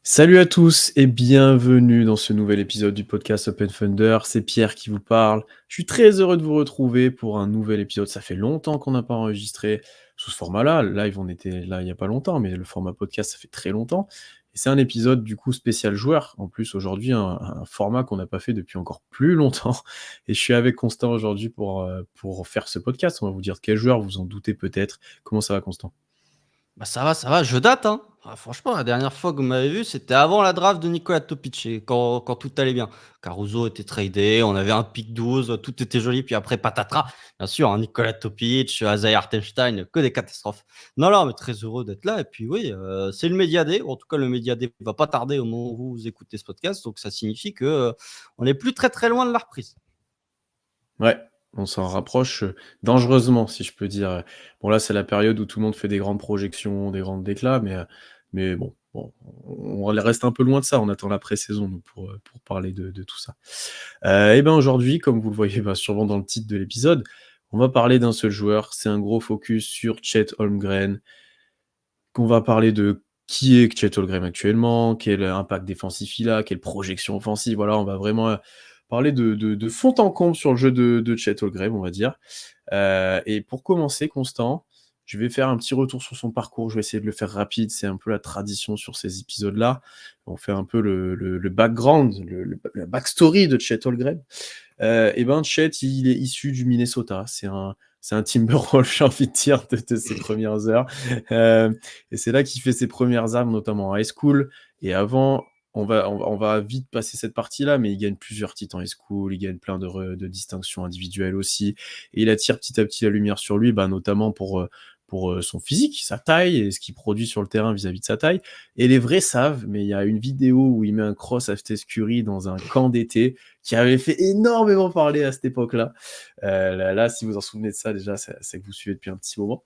Salut à tous et bienvenue dans ce nouvel épisode du podcast Open Thunder. C'est Pierre qui vous parle. Je suis très heureux de vous retrouver pour un nouvel épisode. Ça fait longtemps qu'on n'a pas enregistré sous ce format-là. Live, on était là il n'y a pas longtemps, mais le format podcast, ça fait très longtemps. Et c'est un épisode du coup spécial joueur. En plus, aujourd'hui, un format qu'on n'a pas fait depuis encore plus longtemps. Et je suis avec Constant aujourd'hui pour faire ce podcast. On va vous dire de quel joueur, vous en doutez peut-être. Comment ça va, Constant? Bah, ça va, je date, hein. Ah, franchement, la dernière fois que vous m'avez vu, c'était avant la draft de Nicolas Topic et quand tout allait bien. Caruso était tradé, on avait un pick 12, tout était joli, puis après patatras. Bien sûr, hein, Nicolas Topic, Isaiah Hartenstein, que des catastrophes. Non, non, mais très heureux d'être là. Et puis oui, c'est le Média Day. En tout cas, le Média Day va pas tarder au moment où vous écoutez ce podcast, donc ça signifie que on n'est plus très très loin de la reprise. Ouais, on s'en rapproche, dangereusement, si je peux dire. Bon, là, c'est la période où tout le monde fait des grandes projections, des grandes déclats, mais bon, on reste un peu loin de ça. On attend la pré-saison, nous, pour parler de tout ça. Et ben, aujourd'hui, comme vous le voyez, bah, sûrement dans le titre de l'épisode, on va parler d'un seul joueur. C'est un gros focus sur Chet Holmgren, qu'on va parler de qui est Chet Holmgren actuellement, quel impact défensif il a, quelle projection offensive. Voilà, on va vraiment, parler de fond en comble sur le jeu de Chet Holmgren, on va dire. Et pour commencer, Constant, je vais faire un petit retour sur son parcours. Je vais essayer de le faire rapide. C'est un peu la tradition sur ces épisodes-là. On fait un peu le background, la backstory de Chet Holmgren. Et ben, Chet, il est issu du Minnesota. C'est un Timberwolves, j'ai envie de dire, de ses premières heures. Et c'est là qu'il fait ses premières armes, notamment en high school. Et avant, on va vite passer cette partie-là, mais il gagne plusieurs titres en high school, il gagne plein de distinctions individuelles aussi. Et il attire petit à petit la lumière sur lui, bah, notamment pour son physique, sa taille et ce qu'il produit sur le terrain vis-à-vis de sa taille. Et les vrais savent, mais il y a une vidéo où il met un cross à Steph Curry dans un camp d'été qui avait fait énormément parler à cette époque-là. Là, si vous en souvenez de ça, déjà, c'est que vous suivez depuis un petit moment.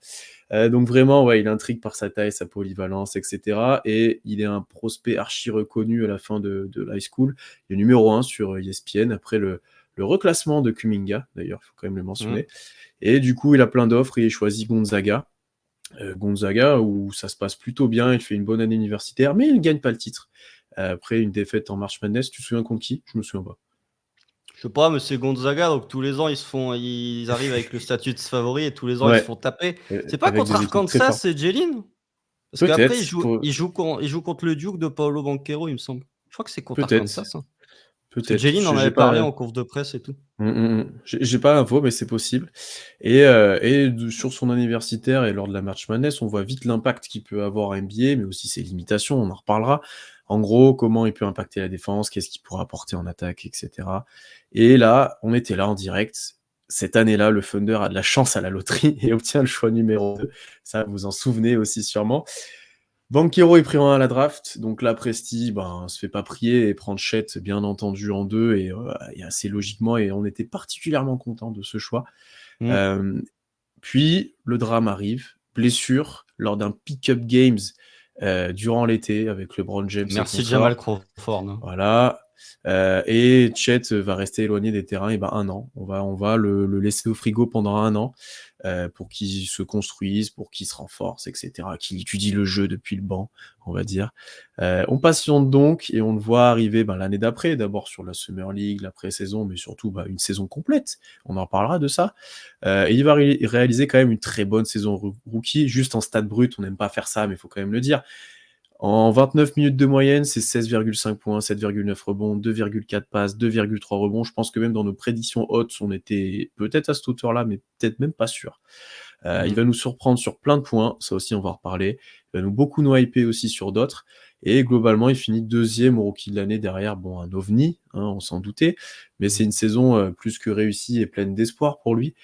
Donc vraiment, ouais, il intrigue par sa taille, sa polyvalence, etc. Et il est un prospect archi reconnu à la fin de l'high school. Il est numéro 1 sur ESPN, après le reclassement de Kuminga, d'ailleurs, il faut quand même le Mmh. mentionner. Et du coup, il a plein d'offres et il choisit Gonzaga. Gonzaga, où ça se passe plutôt bien, il fait une bonne année universitaire, mais il ne gagne pas le titre. Après une défaite en March Madness, tu te souviens contre qui? Je me souviens pas. Je sais pas, mais c'est Gonzaga, donc tous les ans, ils arrivent avec le statut de favori et tous les ans, ils se Ouais, font taper. C'est pas avec contre des équipes très Arkansas, fortes. c'est Jalen? Parce qu'après, Peut-être, faut il joue contre le Duke de Paolo Banchero, il me semble. Je crois que c'est contre peut-être, Arkansas, hein. Parce que peut-être. Jalen en J'ai avait parlé pas. en conf de presse et tout. J'ai pas l'info, mais c'est possible. Sur son universitaire et lors de la March Madness, on voit vite l'impact qu'il peut avoir en NBA, mais aussi ses limitations, on en reparlera. En gros, comment il peut impacter la défense, qu'est-ce qu'il pourra apporter en attaque, etc. Et là, on était là en direct. Cette année-là, le Thunder a de la chance à la loterie et obtient le choix numéro 2. Ça, vous en souvenez aussi sûrement. Banchero est pris en 1 à la draft, donc là Presti se fait pas prier et prend Chet bien entendu en 2 et assez logiquement, et on était particulièrement content de ce choix. Mmh. Hem, Puis le drame arrive, blessure lors d'un pick-up games, durant l'été avec LeBron James et Merci Jamal consorts. Crawford, hein. Voilà, et Chet va rester éloigné des terrains, et 1 an. On va le laisser au frigo pendant 1 an, pour qu'il se construise, pour qu'il se renforce, et cetera, qu'il étudie le jeu depuis le banc, on va dire. On patiente donc et on le voit arriver, l'année d'après, d'abord sur la Summer League, la pré-saison, mais surtout, une saison complète. On en reparlera de ça. Et il va réaliser quand même une très bonne saison rookie, juste en stade brut. On n'aime pas faire ça, mais il faut quand même le dire. En 29 minutes de moyenne, c'est 16,5 points, 7,9 rebonds, 2,4 passes, 2,3 rebonds. Je pense que même dans nos prédictions hautes, on était peut-être à cette hauteur-là, mais peut-être même pas sûr. Il Mmh. va nous surprendre sur plein de points, ça aussi on va en reparler. Il va beaucoup nous hyper aussi sur d'autres. Et globalement, il finit deuxième au rookie de l'année derrière, un ovni, hein, on s'en doutait. Mais c'est Mmh. une saison plus que réussie et pleine d'espoir pour lui,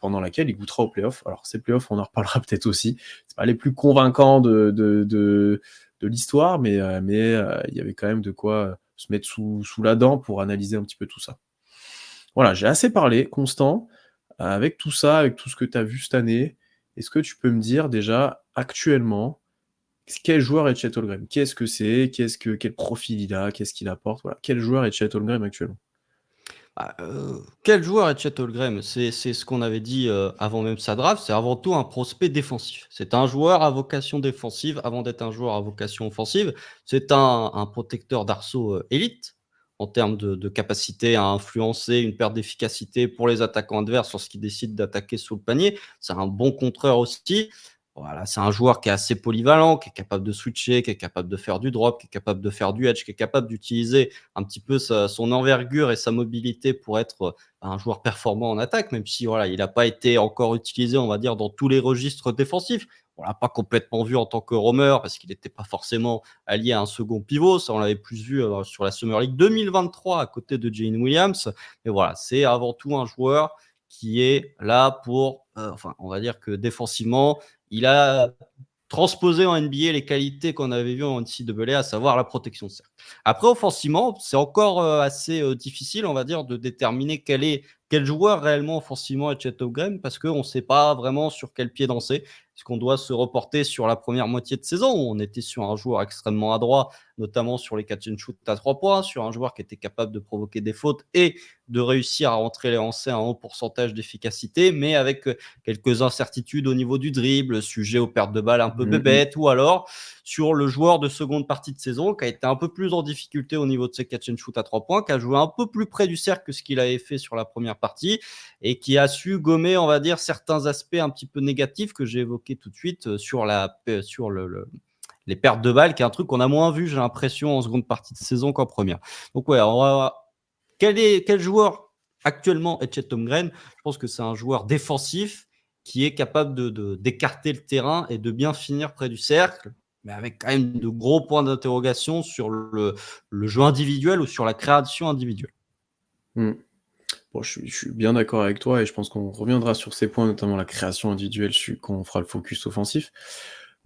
pendant laquelle il goûtera aux playoffs. Alors ces playoffs, on en reparlera peut-être aussi. C'est pas les plus convaincants de l'histoire, mais il y avait quand même de quoi se mettre sous la dent pour analyser un petit peu tout ça. Voilà, j'ai assez parlé, Constant. Avec tout ça, avec tout ce que tu as vu cette année, est-ce que tu peux me dire déjà, actuellement, quel joueur est Chet Holmgren? Qu'est-ce que c'est? Quel profil il a? Qu'est-ce qu'il apporte? Voilà, quel joueur est Chet Holmgren actuellement? Quel joueur est Chet Holmgren? C'est ce qu'on avait dit, avant même sa draft, c'est avant tout un prospect défensif. C'est un joueur à vocation défensive avant d'être un joueur à vocation offensive. C'est un protecteur d'arceaux, élite en termes de capacité à influencer une perte d'efficacité pour les attaquants adverses lorsqu'ils décident d'attaquer sous le panier. C'est un bon contreur aussi. Voilà, c'est un joueur qui est assez polyvalent, qui est capable de switcher, qui est capable de faire du drop, qui est capable de faire du edge, qui est capable d'utiliser un petit peu son envergure et sa mobilité pour être un joueur performant en attaque, même si voilà, il n'a pas été encore utilisé, on va dire, dans tous les registres défensifs. On l'a pas complètement vu en tant que roamer parce qu'il n'était pas forcément allié à un second pivot. Ça, on l'avait plus vu sur la Summer League 2023 à côté de Jane Williams. Mais voilà, c'est avant tout un joueur qui est là pour, enfin, on va dire que défensivement, il a transposer en NBA les qualités qu'on avait vues en NCAA, à savoir la protection de cercle. Après, offensivement, c'est encore assez difficile, on va dire, de déterminer quel joueur réellement offensivement est Chet Holmgren parce qu'on ne sait pas vraiment sur quel pied danser. Est-ce qu'on doit se reporter sur la première moitié de saison où on était sur un joueur extrêmement adroit, notamment sur les catch and shoot à 3 points, sur un joueur qui était capable de provoquer des fautes et de réussir à rentrer les lancers à un haut pourcentage d'efficacité, mais avec quelques incertitudes au niveau du dribble, sujet aux pertes de balles un peu Mmh mh. bébêtes, ou alors sur le joueur de seconde partie de saison qui a été un peu plus en difficulté au niveau de ses catch and shoot à 3 points, qui a joué un peu plus près du cercle que ce qu'il avait fait sur la première partie et qui a su gommer, on va dire, certains aspects un petit peu négatifs que j'ai évoqués tout de suite sur les pertes de balles, qui est un truc qu'on a moins vu, j'ai l'impression, en seconde partie de saison qu'en première. Donc ouais, quel joueur actuellement est Chet Holmgren? Je pense que c'est un joueur défensif qui est capable d'écarter le terrain et de bien finir près du cercle, mais avec quand même de gros points d'interrogation sur le jeu individuel ou sur la création individuelle. Mmh. Bon, je suis bien d'accord avec toi et je pense qu'on reviendra sur ces points, notamment la création individuelle, quand on fera le focus offensif.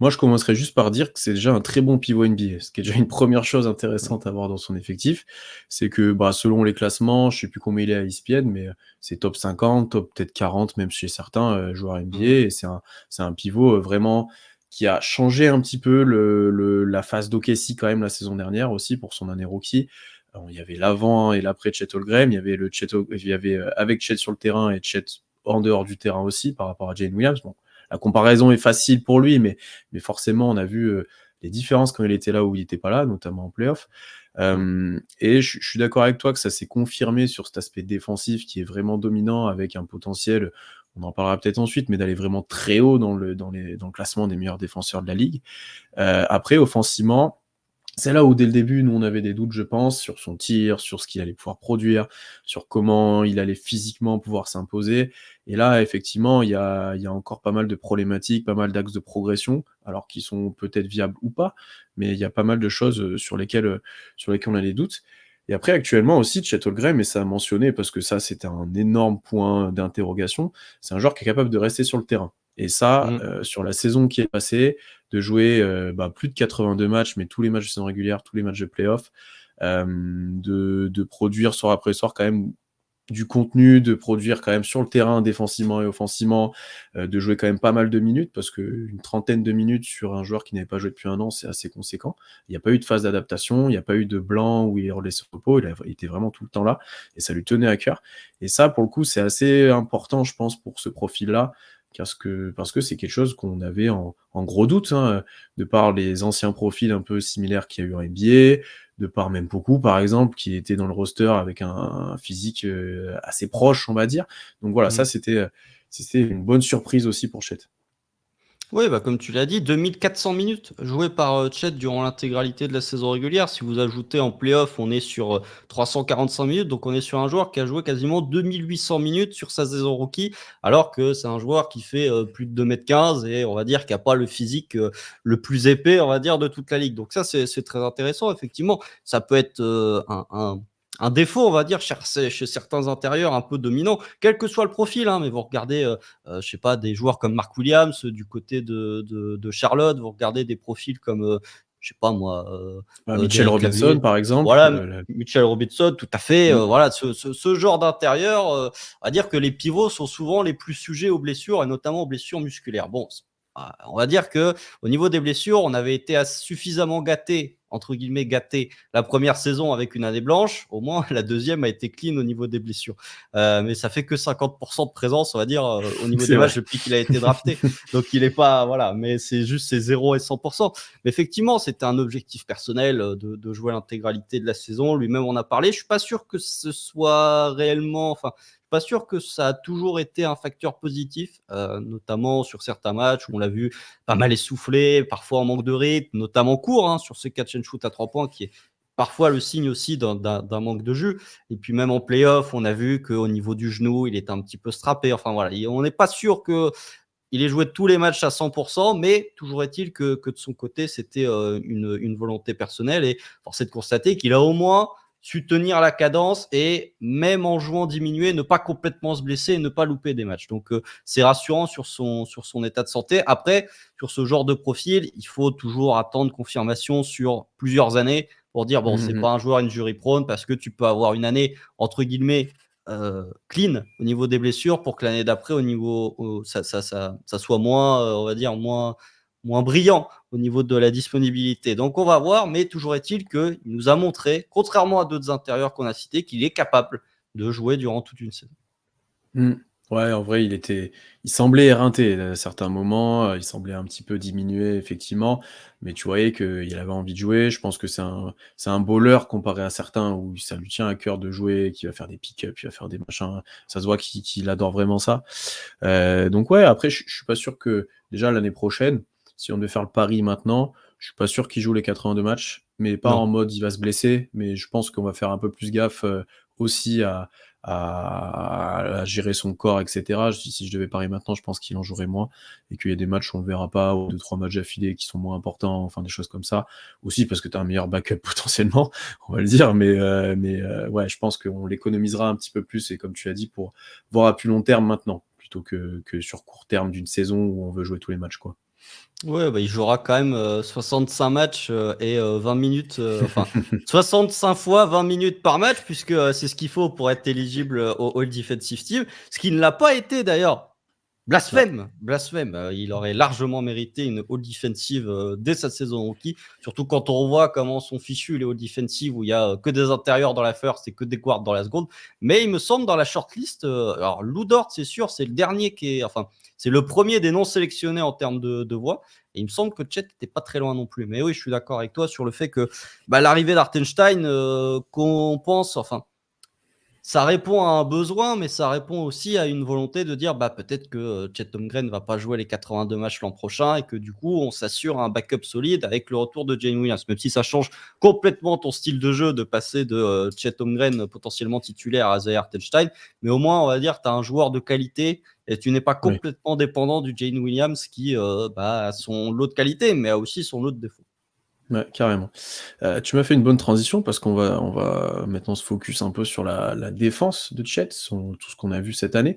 Moi, je commencerai juste par dire que c'est déjà un très bon pivot NBA, ce qui est déjà une première chose intéressante à voir dans son effectif. C'est que, bah, selon les classements, je sais plus combien il est à ESPN, mais c'est top 50, top peut-être 40 même chez certains, joueurs NBA, Mmh. et c'est un pivot, vraiment qui a changé un petit peu la face d'OKC quand même la saison dernière aussi pour son année rookie. Il y avait l'avant et l'après Chet Holmgren, il y avait, avec Chet sur le terrain et Chet en dehors du terrain aussi par rapport à Jalen Williams. Bon, la comparaison est facile pour lui, mais forcément on a vu, les différences quand il était là ou il était pas là, notamment en playoff. Mmh. Et je suis d'accord avec toi que ça s'est confirmé sur cet aspect défensif qui est vraiment dominant avec un potentiel, on en parlera peut-être ensuite, mais d'aller vraiment très haut dans le classement des meilleurs défenseurs de la ligue. Après offensivement, c'est là où dès le début, nous, on avait des doutes, je pense, sur son tir, sur ce qu'il allait pouvoir produire, sur comment il allait physiquement pouvoir s'imposer. Et là, effectivement, il y a encore pas mal de problématiques, pas mal d'axes de progression, alors qui sont peut-être viables ou pas, mais il y a pas mal de choses, sur lesquelles on a des doutes. Et après, actuellement aussi, Chet Holmgren, et ça a mentionné parce que ça, c'était un énorme point d'interrogation, c'est un joueur qui est capable de rester sur le terrain. Et ça, Mmh. sur la saison qui est passée, de jouer, bah, plus de 82 matchs, mais tous les matchs de saison régulière, tous les matchs de play-off, de produire soir après soir quand même du contenu, de produire quand même sur le terrain défensivement et offensivement, de jouer quand même pas mal de minutes parce qu'une trentaine de minutes sur un joueur qui n'avait pas joué depuis un an, c'est assez conséquent. Il n'y a pas eu de phase d'adaptation, il n'y a pas eu de blanc où il est relaissé au repos, il était vraiment tout le temps là et ça lui tenait à cœur. Et ça, pour le coup, c'est assez important, je pense, pour ce profil-là, parce que c'est quelque chose qu'on avait en gros doute, hein, de par les anciens profils un peu similaires qu'il y a eu en NBA, de par même beaucoup, par exemple, qui était dans le roster avec un physique, assez proche, on va dire. Donc voilà, ça Mmh. c'était une bonne surprise aussi pour Chet. Oui, bah, comme tu l'as dit, 2 400 minutes jouées par, Chet durant l'intégralité de la saison régulière. Si vous ajoutez en play-off, on est sur, 345 minutes, donc on est sur un joueur qui a joué quasiment 2 800 minutes sur sa saison rookie, alors que c'est un joueur qui fait, plus de 2 m 15 et on va dire qui a pas le physique, le plus épais, on va dire, de toute la ligue. Donc ça, c'est très intéressant effectivement. Ça peut être, un défaut, on va dire, chez certains intérieurs un peu dominants, quel que soit le profil, hein, mais vous regardez, je sais pas, des joueurs comme Mark Williams, du côté de Charlotte, vous regardez des profils comme, je sais pas moi, Mitchell Derrick Robinson, Favors, par exemple, voilà, Mitchell Robinson, tout à fait, mmh, voilà, ce genre d'intérieur, on va dire que les pivots sont souvent les plus sujets aux blessures et notamment aux blessures musculaires. Bon, on va dire que au niveau des blessures, on avait été suffisamment gâtés entre guillemets, gâté la première saison avec une année blanche, au moins la deuxième a été clean au niveau des blessures. Mais ça fait que 50% de présence, on va dire, au niveau C'est des matchs vrai. depuis qu'il a été drafté. Donc il est pas, voilà, mais c'est juste c'est 0 et 100%. Mais effectivement, c'était un objectif personnel de jouer l'intégralité de la saison. Lui-même en a parlé. Je suis pas sûr que ce soit réellement, enfin, pas sûr que ça a toujours été un facteur positif, notamment sur certains matchs où on l'a vu pas mal essoufflé, parfois en manque de rythme, notamment court, hein, sur ce catch and shoot à 3 points qui est parfois le signe aussi d'un manque de jus. Et puis même en playoff, on a vu qu'au niveau du genou, il était un petit peu strappé. Enfin voilà, on n'est pas sûr que il ait joué tous les matchs à 100%, mais toujours est-il que de son côté, c'était une volonté personnelle. Et force est de constater qu'il a au moins su tenir la cadence et même en jouant diminué, ne pas complètement se blesser et ne pas louper des matchs. Donc c'est rassurant sur son état de santé. Après, sur ce genre de profil, il faut toujours attendre confirmation sur plusieurs années pour dire, bon, c'est Mmh. pas un joueur injury prone parce que tu peux avoir une année, entre guillemets, clean au niveau des blessures pour que l'année d'après, au niveau, ça soit moins, on va dire, moins brillant au niveau de la disponibilité. Donc on va voir, mais toujours est-il qu'il nous a montré, contrairement à d'autres intérieurs qu'on a cités, qu'il est capable de jouer durant toute une saison. Mmh. Ouais, en vrai, il semblait éreinté à certains moments, il semblait un petit peu diminué effectivement, mais tu voyais qu'il avait envie de jouer. Je pense que c'est un balleur comparé à certains où ça lui tient à cœur de jouer, qui va faire des pick-up, il va faire des machins. Ça se voit qu'il adore vraiment ça. Donc ouais, après je suis pas sûr que déjà l'année prochaine, si on devait faire le pari maintenant, je suis pas sûr qu'il joue les 82 matchs, mais pas Non. en mode il va se blesser, mais je pense qu'on va faire un peu plus gaffe, aussi à gérer son corps et cetera. Si je devais parier maintenant, je pense qu'il en jouerait moins et qu'il y a des matchs où on le verra pas ou 2-3 matchs d'affilée qui sont moins importants, enfin des choses comme ça. Aussi parce que tu as un meilleur backup potentiellement, on va le dire, mais ouais, je pense qu'on l'économisera un petit peu plus et comme tu l'as dit, pour voir à plus long terme maintenant, plutôt que sur court terme d'une saison où on veut jouer tous les matchs, quoi. Ouais, bah, il jouera quand même 65 matchs et 20 minutes, enfin 65 fois 20 minutes par match, puisque c'est ce qu'il faut pour être éligible au All Defensive Team, ce qui ne l'a pas été d'ailleurs. Ouais, Blasphème, blasphème. Il aurait largement mérité une All Defensive dès sa saison rookie, surtout quand on revoit comment sont fichus les All Defensive où il y a que des intérieurs dans la first et que des guards dans la seconde. Mais il me semble dans la shortlist, alors Lou Dort, c'est sûr, c'est le dernier qui est, enfin, c'est le premier des non sélectionnés en termes de voix. Et il me semble que Chet n'était pas très loin non plus. Mais oui, je suis d'accord avec toi sur le fait que bah, l'arrivée d'Artenstein, qu'on pense, enfin, ça répond à un besoin, mais ça répond aussi à une volonté de dire, bah, peut-être que, Chet Holmgren ne va pas jouer les 82 matchs l'an prochain et que du coup, on s'assure un backup solide avec le retour de Jane Williams. Même si ça change complètement ton style de jeu de passer de, Chet Holmgren potentiellement titulaire à Zaire Hartenstein, mais au moins, on va dire, tu as un joueur de qualité et tu n'es pas oui. complètement dépendant du Jane Williams qui, bah, a son lot de qualité, mais a aussi son lot de défauts. Ouais, carrément. Tu m'as fait une bonne transition parce qu'on va maintenant se focus un peu sur la défense de Chet, tout ce qu'on a vu cette année.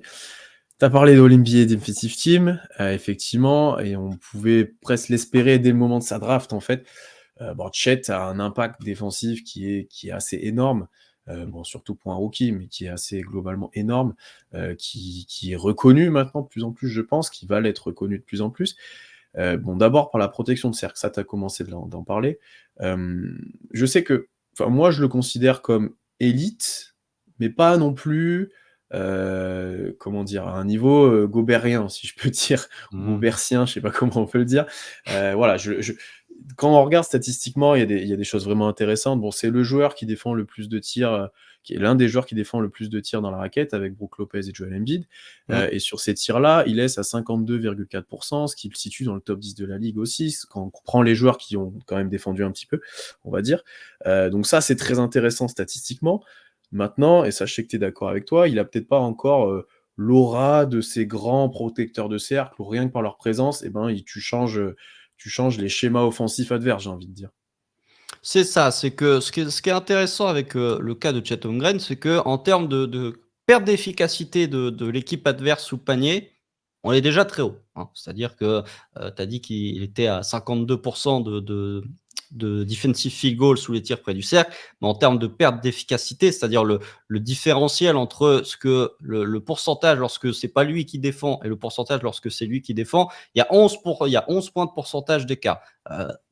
Tu as parlé de l'NBA Defensive Team, effectivement et on pouvait presque l'espérer dès le moment de sa draft, en fait. Bon, Chet a un impact défensif qui est assez énorme, bon, surtout pour un rookie, mais qui est assez globalement énorme, qui est reconnu maintenant de plus en plus, je pense, qui va l'être reconnu de plus en plus. Bon, d'abord par la protection de cercle, ça tu as commencé d'en parler. Je sais que enfin moi je le considère comme élite, mais pas non plus, comment dire? À un niveau, goberien si je peux dire, ou Mmh. gaubertien, je sais pas comment on peut le dire. Voilà, quand on regarde statistiquement, il y a des choses vraiment intéressantes. Bon, c'est le joueur qui défend le plus de tirs, qui est l'un des joueurs qui défend le plus de tirs dans la raquette avec Brook Lopez et Joel Embiid. Mmh. Et sur ces tirs-là, il laisse à 52,4%, ce qui le situe dans le top 10 de la ligue aussi, quand on prend les joueurs qui ont quand même défendu un petit peu, on va dire. Donc ça, c'est très intéressant statistiquement. Maintenant, et ça, je sais que tu es d'accord avec toi, il a peut-être pas encore l'aura de ces grands protecteurs de cercle, où rien que par leur présence, eh ben, tu changes les schémas offensifs adverses, j'ai envie de dire. C'est ça, c'est que ce qui est intéressant avec, le cas de Chet Holmgren, c'est qu'en termes de perte d'efficacité de l'équipe adverse sous panier, on est déjà très haut, hein. C'est-à-dire que, tu as dit qu'il était à 52 de defensive field goal sous les tirs près du cercle, mais en termes de perte d'efficacité, c'est-à-dire le différentiel entre ce que le pourcentage lorsque c'est pas lui qui défend et le pourcentage lorsque c'est lui qui défend, il y a 11 points de pourcentage d'écart.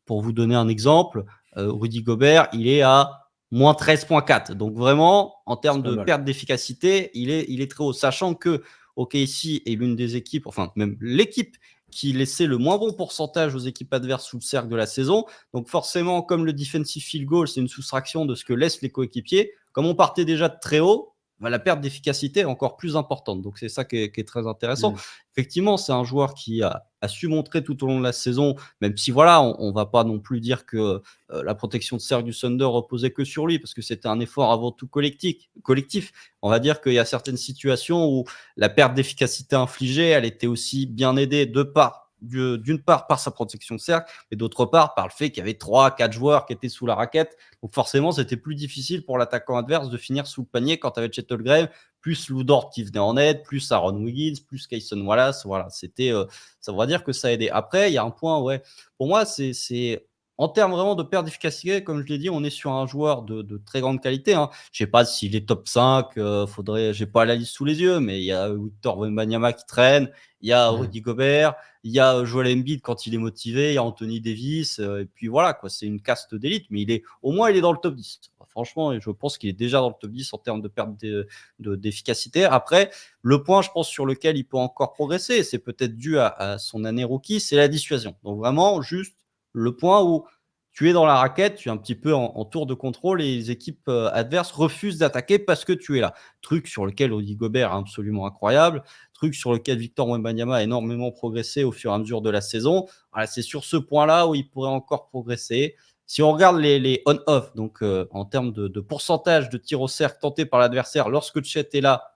Pour vous donner un exemple, Rudy Gobert, il est à moins 13,4. Donc vraiment, en C'est termes pas de mal. perte d'efficacité, il est très haut. Sachant que OKC est l'une des équipes, enfin même l'équipe qui laissait le moins bon pourcentage aux équipes adverses sous le cercle de la saison. Donc forcément, comme le defensive field goal, c'est une soustraction de ce que laissent les coéquipiers, comme on partait déjà de très haut, la perte d'efficacité est encore plus importante. Donc c'est ça qui est très intéressant. Mmh. Effectivement, c'est un joueur qui a su montrer tout au long de la saison, même si voilà, on va pas non plus dire que la protection de cercle du Thunder reposait que sur lui, parce que c'était un effort avant tout collectif. On va dire qu'il y a certaines situations où la perte d'efficacité infligée, elle était aussi bien aidée d'une part par sa protection de cercle, et d'autre part par le fait qu'il y avait 3-4 joueurs qui étaient sous la raquette. Donc forcément, c'était plus difficile pour l'attaquant adverse de finir sous le panier quand tu avais Chet Holmgren, plus Lou Dort qui venait en aide, plus Aaron Wiggins, plus Kayson Wallace. Voilà, ça va dire que ça a aidé. Après, il y a un point, ouais, pour moi, c'est en termes vraiment de perte d'efficacité, comme je l'ai dit, on est sur un joueur de très grande qualité, hein. Je ne sais pas s'il est top 5, j'ai pas la liste sous les yeux, mais il y a Victor Wembanyama qui traîne, il y a Mmh. Rudy Gobert, il y a Joel Embiid quand il est motivé, il y a Anthony Davis, et puis voilà, quoi, c'est une caste d'élite, mais au moins il est dans le top 10. Franchement, et je pense qu'il est déjà dans le top 10 en termes de perte d'efficacité. Après, le point, je pense, sur lequel il peut encore progresser, et c'est peut-être dû à son année rookie, c'est la dissuasion. Donc vraiment, juste le point où tu es dans la raquette, tu es un petit peu en tour de contrôle et les équipes adverses refusent d'attaquer parce que tu es là. Truc sur lequel Rudy Gobert est absolument incroyable, truc sur lequel Victor Wembanyama a énormément progressé au fur et à mesure de la saison. Voilà, c'est sur ce point-là où il pourrait encore progresser. Si on regarde les on-off, donc en termes de pourcentage de tirs au cercle tentés par l'adversaire lorsque Chet est là,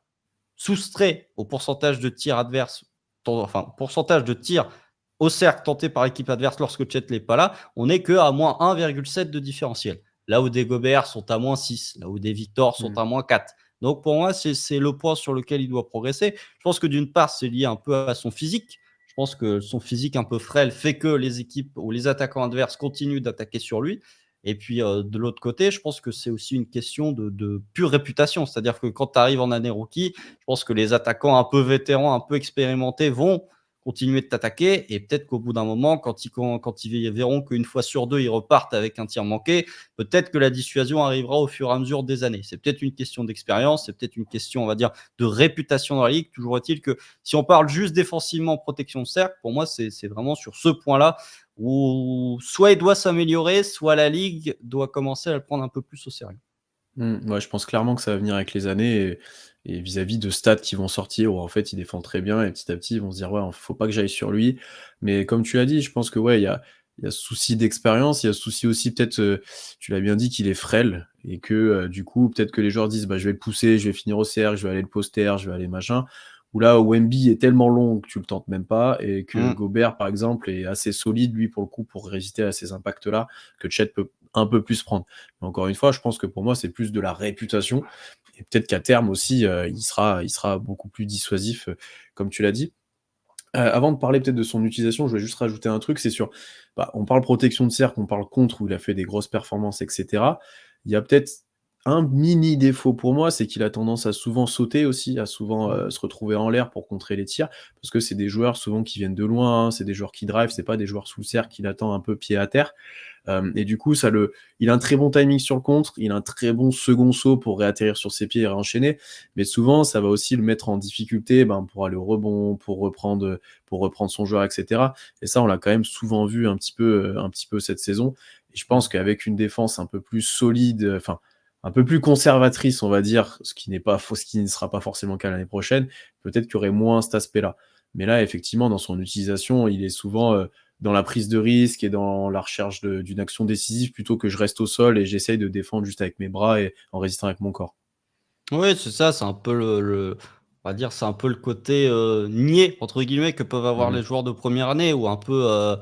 soustrait au pourcentage de tirs adverses, enfin, pourcentage de tirs au cercle tenté par l'équipe adverse lorsque Chet n'est pas là, on n'est qu'à moins 1,7 de différentiel. Là où des Gobert sont à moins 6, là où des Victor sont Mmh. à moins 4. Donc pour moi, c'est le point sur lequel il doit progresser. Je pense que d'une part, c'est lié un peu à son physique. Je pense que son physique un peu frêle fait que les équipes ou les attaquants adverses continuent d'attaquer sur lui. Et puis de l'autre côté, je pense que c'est aussi une question de pure réputation. C'est-à-dire que quand tu arrives en année rookie, je pense que les attaquants un peu vétérans, un peu expérimentés vont continuer de t'attaquer. Et peut-être qu'au bout d'un moment, quand ils verront qu'une fois sur deux, ils repartent avec un tir manqué, peut-être que la dissuasion arrivera au fur et à mesure des années. C'est peut-être une question d'expérience, c'est peut-être une question, on va dire, de réputation dans la ligue. Toujours est-il que si on parle juste défensivement protection de cercle, pour moi, c'est vraiment sur ce point-là où soit il doit s'améliorer, soit la ligue doit commencer à le prendre un peu plus au sérieux. Ouais, je pense clairement que ça va venir avec les années et vis-à-vis de stats qui vont sortir où en fait il défend très bien et petit à petit ils vont se dire: «Ouais, faut pas que j'aille sur lui». Mais comme tu l'as dit, je pense que ouais, il y a ce souci d'expérience, il y a ce souci aussi peut-être, tu l'as bien dit qu'il est frêle et que, du coup peut-être que les joueurs disent: «Bah, je vais le pousser, je vais finir au cercle, je vais aller le poster, je vais aller machin». Ou là, Wemby est tellement long que tu le tentes même pas et que Mmh. Gobert par exemple est assez solide lui pour le coup pour résister à ces impacts-là, que Chet peut un peu plus prendre. Mais encore une fois, je pense que pour moi, c'est plus de la réputation et peut-être qu'à terme aussi, il sera beaucoup plus dissuasif, comme tu l'as dit. Avant de parler peut-être de son utilisation, je voulais juste rajouter un truc, c'est sur on parle protection de cercle, on parle contre où il a fait des grosses performances et cetera. Il y a peut-être un mini défaut pour moi, c'est qu'il a tendance à souvent sauter aussi, à souvent, Mmh. se retrouver en l'air pour contrer les tirs, parce que c'est des joueurs souvent qui viennent de loin, hein, c'est des joueurs qui drive, c'est pas des joueurs sous le cercle qui l'attendent un peu pied à terre. Et du coup, il a un très bon timing sur le contre, il a un très bon second saut pour réatterrir sur ses pieds et réenchaîner, mais souvent, ça va aussi le mettre en difficulté, pour aller au rebond, pour reprendre son joueur, et cetera. Et ça, on l'a quand même souvent vu un petit peu cette saison. Et je pense Mmh. qu'avec une défense un peu plus solide, enfin, un peu plus conservatrice, on va dire, ce qui ne sera pas forcément le cas l'année prochaine, peut-être qu'il y aurait moins cet aspect-là. Mais là, effectivement, dans son utilisation, il est souvent, dans la prise de risque et dans la recherche d'une action décisive plutôt que je reste au sol et j'essaye de défendre juste avec mes bras et en résistant avec mon corps. Oui, c'est ça, c'est un peu on va dire, c'est un peu le côté, «niais» entre guillemets que peuvent avoir les Mmh. joueurs de première année ou un peu,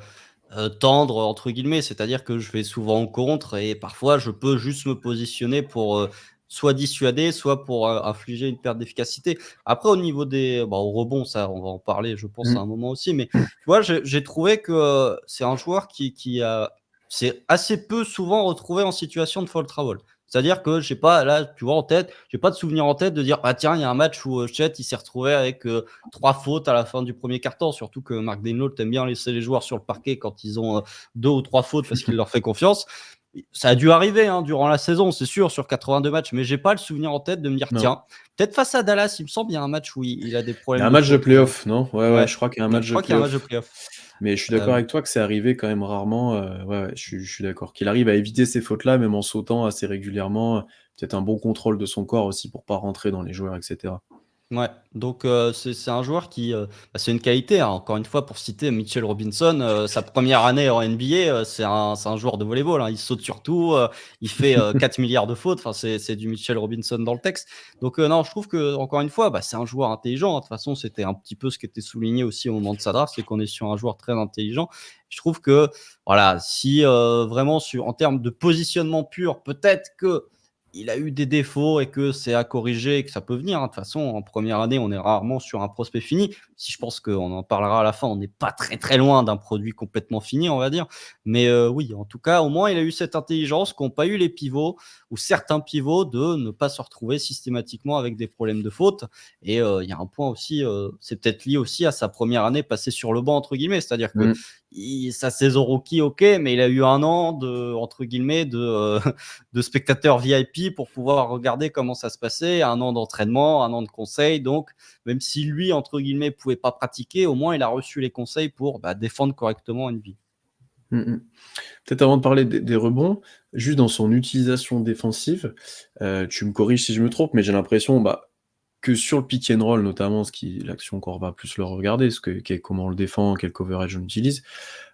«tendre» entre guillemets. C'est-à-dire que je vais souvent en contre et parfois je peux juste me positionner pour, soit dissuader, soit pour, infliger une perte d'efficacité. Après au niveau au rebond, ça on va en parler je pense à un Mmh. moment aussi, mais tu vois, j'ai trouvé que, c'est un joueur qui s'est assez peu souvent retrouvé en situation de foul trouble. C'est-à-dire que j'ai pas là, tu vois, en tête, j'ai pas de souvenir en tête de dire: «Ah tiens, il y a un match où, Chet, il s'est retrouvé avec, 3 fautes à la fin du premier quart-temps». Surtout que Mark Daigneault aime bien laisser les joueurs sur le parquet quand ils ont, 2 ou 3 fautes parce qu'il leur fait confiance. Ça a dû arriver, hein, durant la saison, c'est sûr, sur 82 matchs, mais j'ai pas le souvenir en tête de me dire: Non. «Tiens, peut-être face à Dallas, il me semble, il y a un match où il a des Il y a problèmes un de match de faute». play-off, non? Ouais, ouais, Ouais, je crois qu'il y a un ouais, match je de crois qu'il y a un match de play-off. play-off. Mais je suis d'accord Hem, avec toi que c'est arrivé quand même rarement, ouais, ouais, je suis d'accord. Qu'il arrive à éviter ces fautes-là, même en sautant assez régulièrement, peut-être un bon contrôle de son corps aussi pour pas rentrer dans les joueurs et cetera. ouais, donc c'est un joueur qui, bah, c'est une qualité, hein. Encore une fois, pour citer Mitchell Robinson, sa première année en NBA, c'est un joueur de volley-ball, hein. Il saute sur tout, il fait, 4 000 000 de fautes. Enfin, c'est du Mitchell Robinson dans le texte. Donc non, je trouve que encore une fois, bah, c'est un joueur intelligent, hein. De toute façon, c'était un petit peu ce qui était souligné aussi au moment de sa draft, c'est qu'on est sur un joueur très intelligent. Je trouve que, voilà, si, vraiment en termes de positionnement pur, peut-être que il a eu des défauts et que c'est à corriger et que ça peut venir, hein. De toute façon, en première année, on est rarement sur un prospect fini. Si je pense qu'on en parlera à la fin, on n'est pas très, très loin d'un produit complètement fini, on va dire. Mais oui, en tout cas, au moins, il a eu cette intelligence qu'ont pas eu les pivots ou certains pivots de ne pas se retrouver systématiquement avec des problèmes de faute. Et il y a un point aussi, c'est peut-être lié aussi à sa première année passée sur le banc, entre guillemets. C'est-à-dire que Mmh. sa saison rookie, ok, mais il a eu un an de, entre guillemets, de spectateurs VIP pour pouvoir regarder comment ça se passait, un an d'entraînement, un an de conseils. Donc, même si lui, entre guillemets, pouvait pas pratiquer, au moins il a reçu les conseils pour bah, défendre correctement une vie. Mmh mh. Peut-être avant de parler des rebonds, juste dans son utilisation défensive, tu me corriges si je me trompe, mais j'ai l'impression, bah, que sur le pick and roll notamment, l'action qu'on va plus le regarder, comment on le défend, quel coverage on utilise.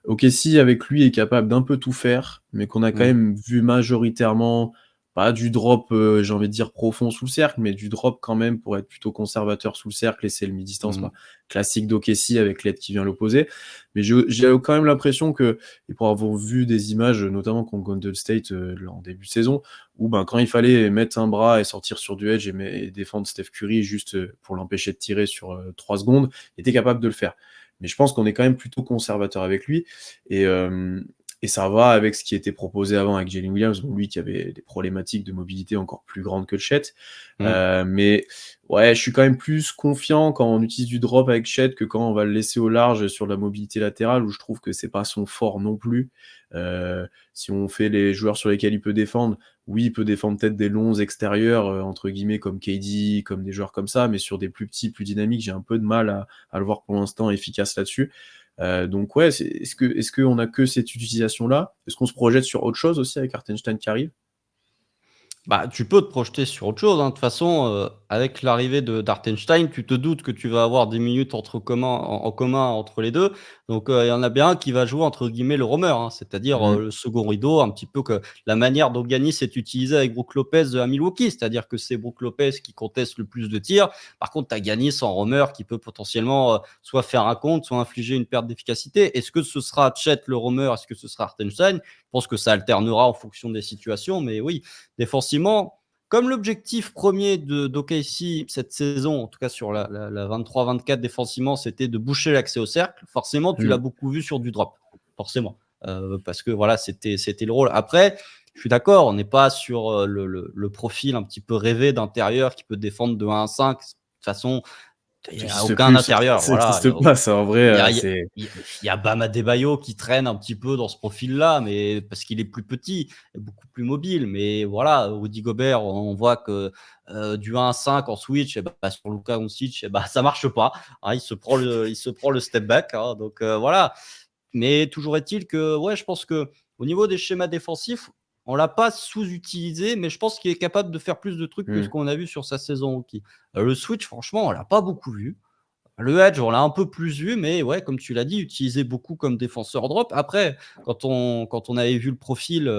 OKC avec lui est capable d'un peu tout faire, mais qu'on a quand Mmh. même vu majoritairement, pas du drop, j'ai envie de dire profond sous le cercle, mais du drop quand même pour être plutôt conservateur sous le cercle, laisser le mi-distance, Mmh. bah, classique d'OKC avec l'aide qui vient l'opposer. Mais j'ai quand même l'impression que, et pour avoir vu des images, notamment contre Golden State, en début de saison, où ben, quand il fallait mettre un bras et sortir sur du edge et défendre Steph Curry juste, pour l'empêcher de tirer sur, 3 secondes, il était capable de le faire. Mais je pense qu'on est quand même plutôt conservateur avec lui et hem et ça va avec ce qui était proposé avant avec Jalen Williams, bon lui qui avait des problématiques de mobilité encore plus grandes que Chet. Mmh. Mais ouais, je suis quand même plus confiant quand on utilise du drop avec Chet que quand on va le laisser au large sur la mobilité latérale où je trouve que c'est pas son fort non plus. Si on fait les joueurs sur lesquels il peut défendre, oui, il peut défendre peut-être des longs extérieurs, entre guillemets comme KD, comme des joueurs comme ça, mais sur des plus petits, plus dynamiques, j'ai un peu de mal à le voir pour l'instant efficace là-dessus. Donc ouais, est-ce qu'on a que cette utilisation-là? Est-ce qu'on se projette sur autre chose aussi avec Hartenstein qui arrive? Bah, tu peux te projeter sur autre chose, hein. De toute façon, avec l'arrivée de d'Hartenstein, tu te doutes que tu vas avoir des minutes en commun entre les 2. Donc, il y en a bien un qui va jouer entre guillemets «le roamer», hein, c'est-à-dire, Mmh. le second rideau, un petit peu que la manière dont Giannis est utilisé avec Brook Lopez, à Milwaukee. C'est-à-dire que c'est Brook Lopez qui conteste le plus de tirs. Par contre, tu as Giannis en roamer qui peut potentiellement, soit faire un compte, soit infliger une perte d'efficacité. Est-ce que ce sera Chet le roamer? Est-ce que ce sera Hartenstein? Je pense que ça alternera en fonction des situations, mais oui, défensivement, comme l'objectif premier de d'OKC cette saison, en tout cas sur la 23-24 défensivement, c'était de boucher l'accès au cercle, forcément, tu l'as Mmh. beaucoup vu sur du drop, forcément. Parce que voilà, c'était le rôle. Après, je suis d'accord, on n'est pas sur le profil un petit peu rêvé d'intérieur qui peut défendre de 1 à 5. De toute façon, il Ça n'y a existe aucun plus, intérieur. ça Voilà, existe pas ça en vrai, il y a c'est il y a Bam Adebayo qui traîne un petit peu dans ce profil-là, mais parce qu'il est plus petit et beaucoup plus mobile. Mais voilà, Rudy Gobert, on voit que, du 1 à 5 en switch et bah, sur Luka Doncic et bah, ça marche pas, hein. Il se prend le step back, hein, donc voilà. Mais toujours est-il que, ouais, je pense que au niveau des schémas défensifs, on l'a pas sous-utilisé, mais je pense qu'il est capable de faire plus de trucs que ce mmh. qu'on a vu sur sa saison rookie. Le switch, franchement, on l'a pas beaucoup vu. Le edge, on l'a un peu plus vu, mais ouais, comme tu l'as dit, utilisé beaucoup comme défenseur drop. Après, quand on avait vu le profil,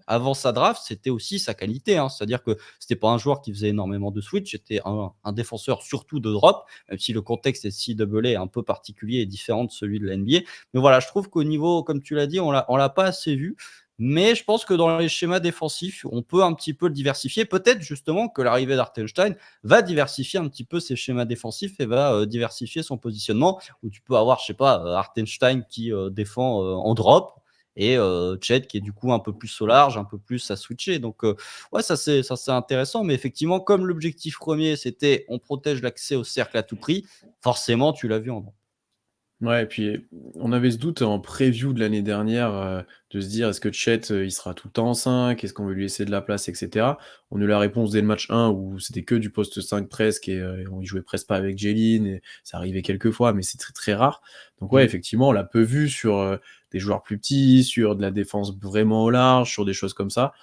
avant sa draft, c'était aussi sa qualité, hein. C'est-à-dire que c'était pas un joueur qui faisait énormément de switch, c'était un défenseur surtout de drop, même si le contexte NCAA est un peu particulier et différent de celui de la NBA. Mais voilà, je trouve qu'au niveau, comme tu l'as dit, on l'a pas assez vu. Mais je pense que dans les schémas défensifs, on peut un petit peu le diversifier. Peut-être justement que l'arrivée d'Hartenstein va diversifier un petit peu ses schémas défensifs et va, diversifier son positionnement où tu peux avoir, je sais pas, Hartenstein qui, défend, en drop et Chet qui est du coup un peu plus au large, un peu plus à switcher. Donc ouais, ça c'est intéressant, mais effectivement, comme l'objectif premier c'était on protège l'accès au cercle à tout prix, forcément tu l'as vu en drop. Ouais, et puis on avait ce doute en preview de l'année dernière, de se dire: «Est-ce que Chet, il sera tout le temps en 5? Est-ce qu'on veut lui laisser de la place?» et cetera. On a eu la réponse dès le match 1 où c'était que du poste 5 presque et on il jouait presque pas avec Jalen et ça arrivait quelques fois, mais c'est très, très rare. Donc ouais, Mmh. effectivement, on l'a peu vu sur, des joueurs plus petits, sur de la défense vraiment au large, sur des choses comme ça.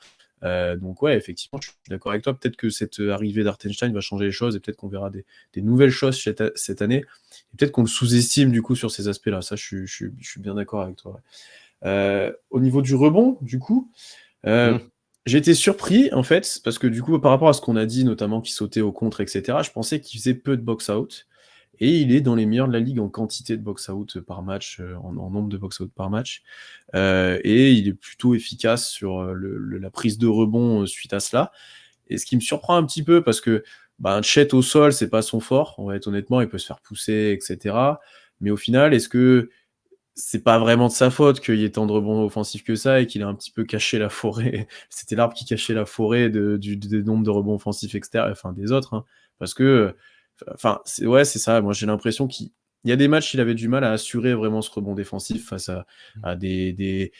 Donc ouais, effectivement, je suis d'accord avec toi. Peut-être que cette arrivée d'Hartenstein va changer les choses et peut-être qu'on verra des nouvelles choses cette année. Et peut-être qu'on le sous-estime du coup sur ces aspects-là. Ça, je suis bien d'accord avec toi. Ouais. Au niveau du rebond, du coup, Mmh. j'ai été surpris en fait parce que du coup, par rapport à ce qu'on a dit, notamment qu'il sautait au contre, etc. Je pensais qu'il faisait peu de box-out. Et il est dans les meilleurs de la ligue en quantité de box-out par match, en nombre de box-out par match. Et il est plutôt efficace sur la prise de rebond suite à cela. Et ce qui me surprend un petit peu, parce que bah, un Chet au sol, c'est pas son fort, on va être honnêtement, il peut se faire pousser, etc. Mais au final, est-ce que c'est pas vraiment de sa faute qu'il y ait tant de rebonds offensifs que ça et qu'il a un petit peu caché la forêt? C'était l'arbre qui cachait la forêt des nombres de rebonds offensifs externes, enfin des autres, hein. Parce que, enfin, ouais, c'est ça. Moi, j'ai l'impression qu'il y a des matchs, il avait du mal à assurer vraiment ce rebond défensif face à des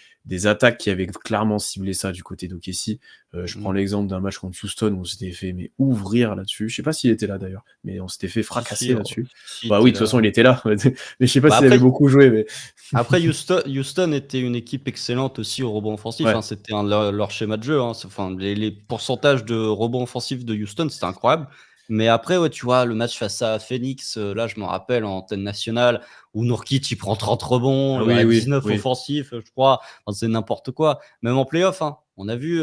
attaques qui avaient clairement ciblé ça du côté d'OKC. Je prends Mmh. l'exemple d'un match contre Houston où on s'était fait mais ouvrir là-dessus. Je sais pas s'il était là d'ailleurs, mais on s'était fait Si, fracasser si, là-dessus. si, Bah tu oui, de toute là. façon, il était là. Mais je sais pas Bah, s'il avait après beaucoup joué, mais après Houston était une équipe excellente aussi au rebond offensif, hein. ouais. C'était un de leur schéma de jeu, hein. Enfin, les pourcentages de rebonds offensifs de Houston, c'était incroyable. Mais après, ouais, tu vois, le match face à Phoenix, là, je me rappelle en antenne nationale où Nurkic, il prend 30 rebonds, Ah oui, oui, 19 oui. offensifs, je crois. Enfin, c'est n'importe quoi. Même en playoff, hein. On a vu,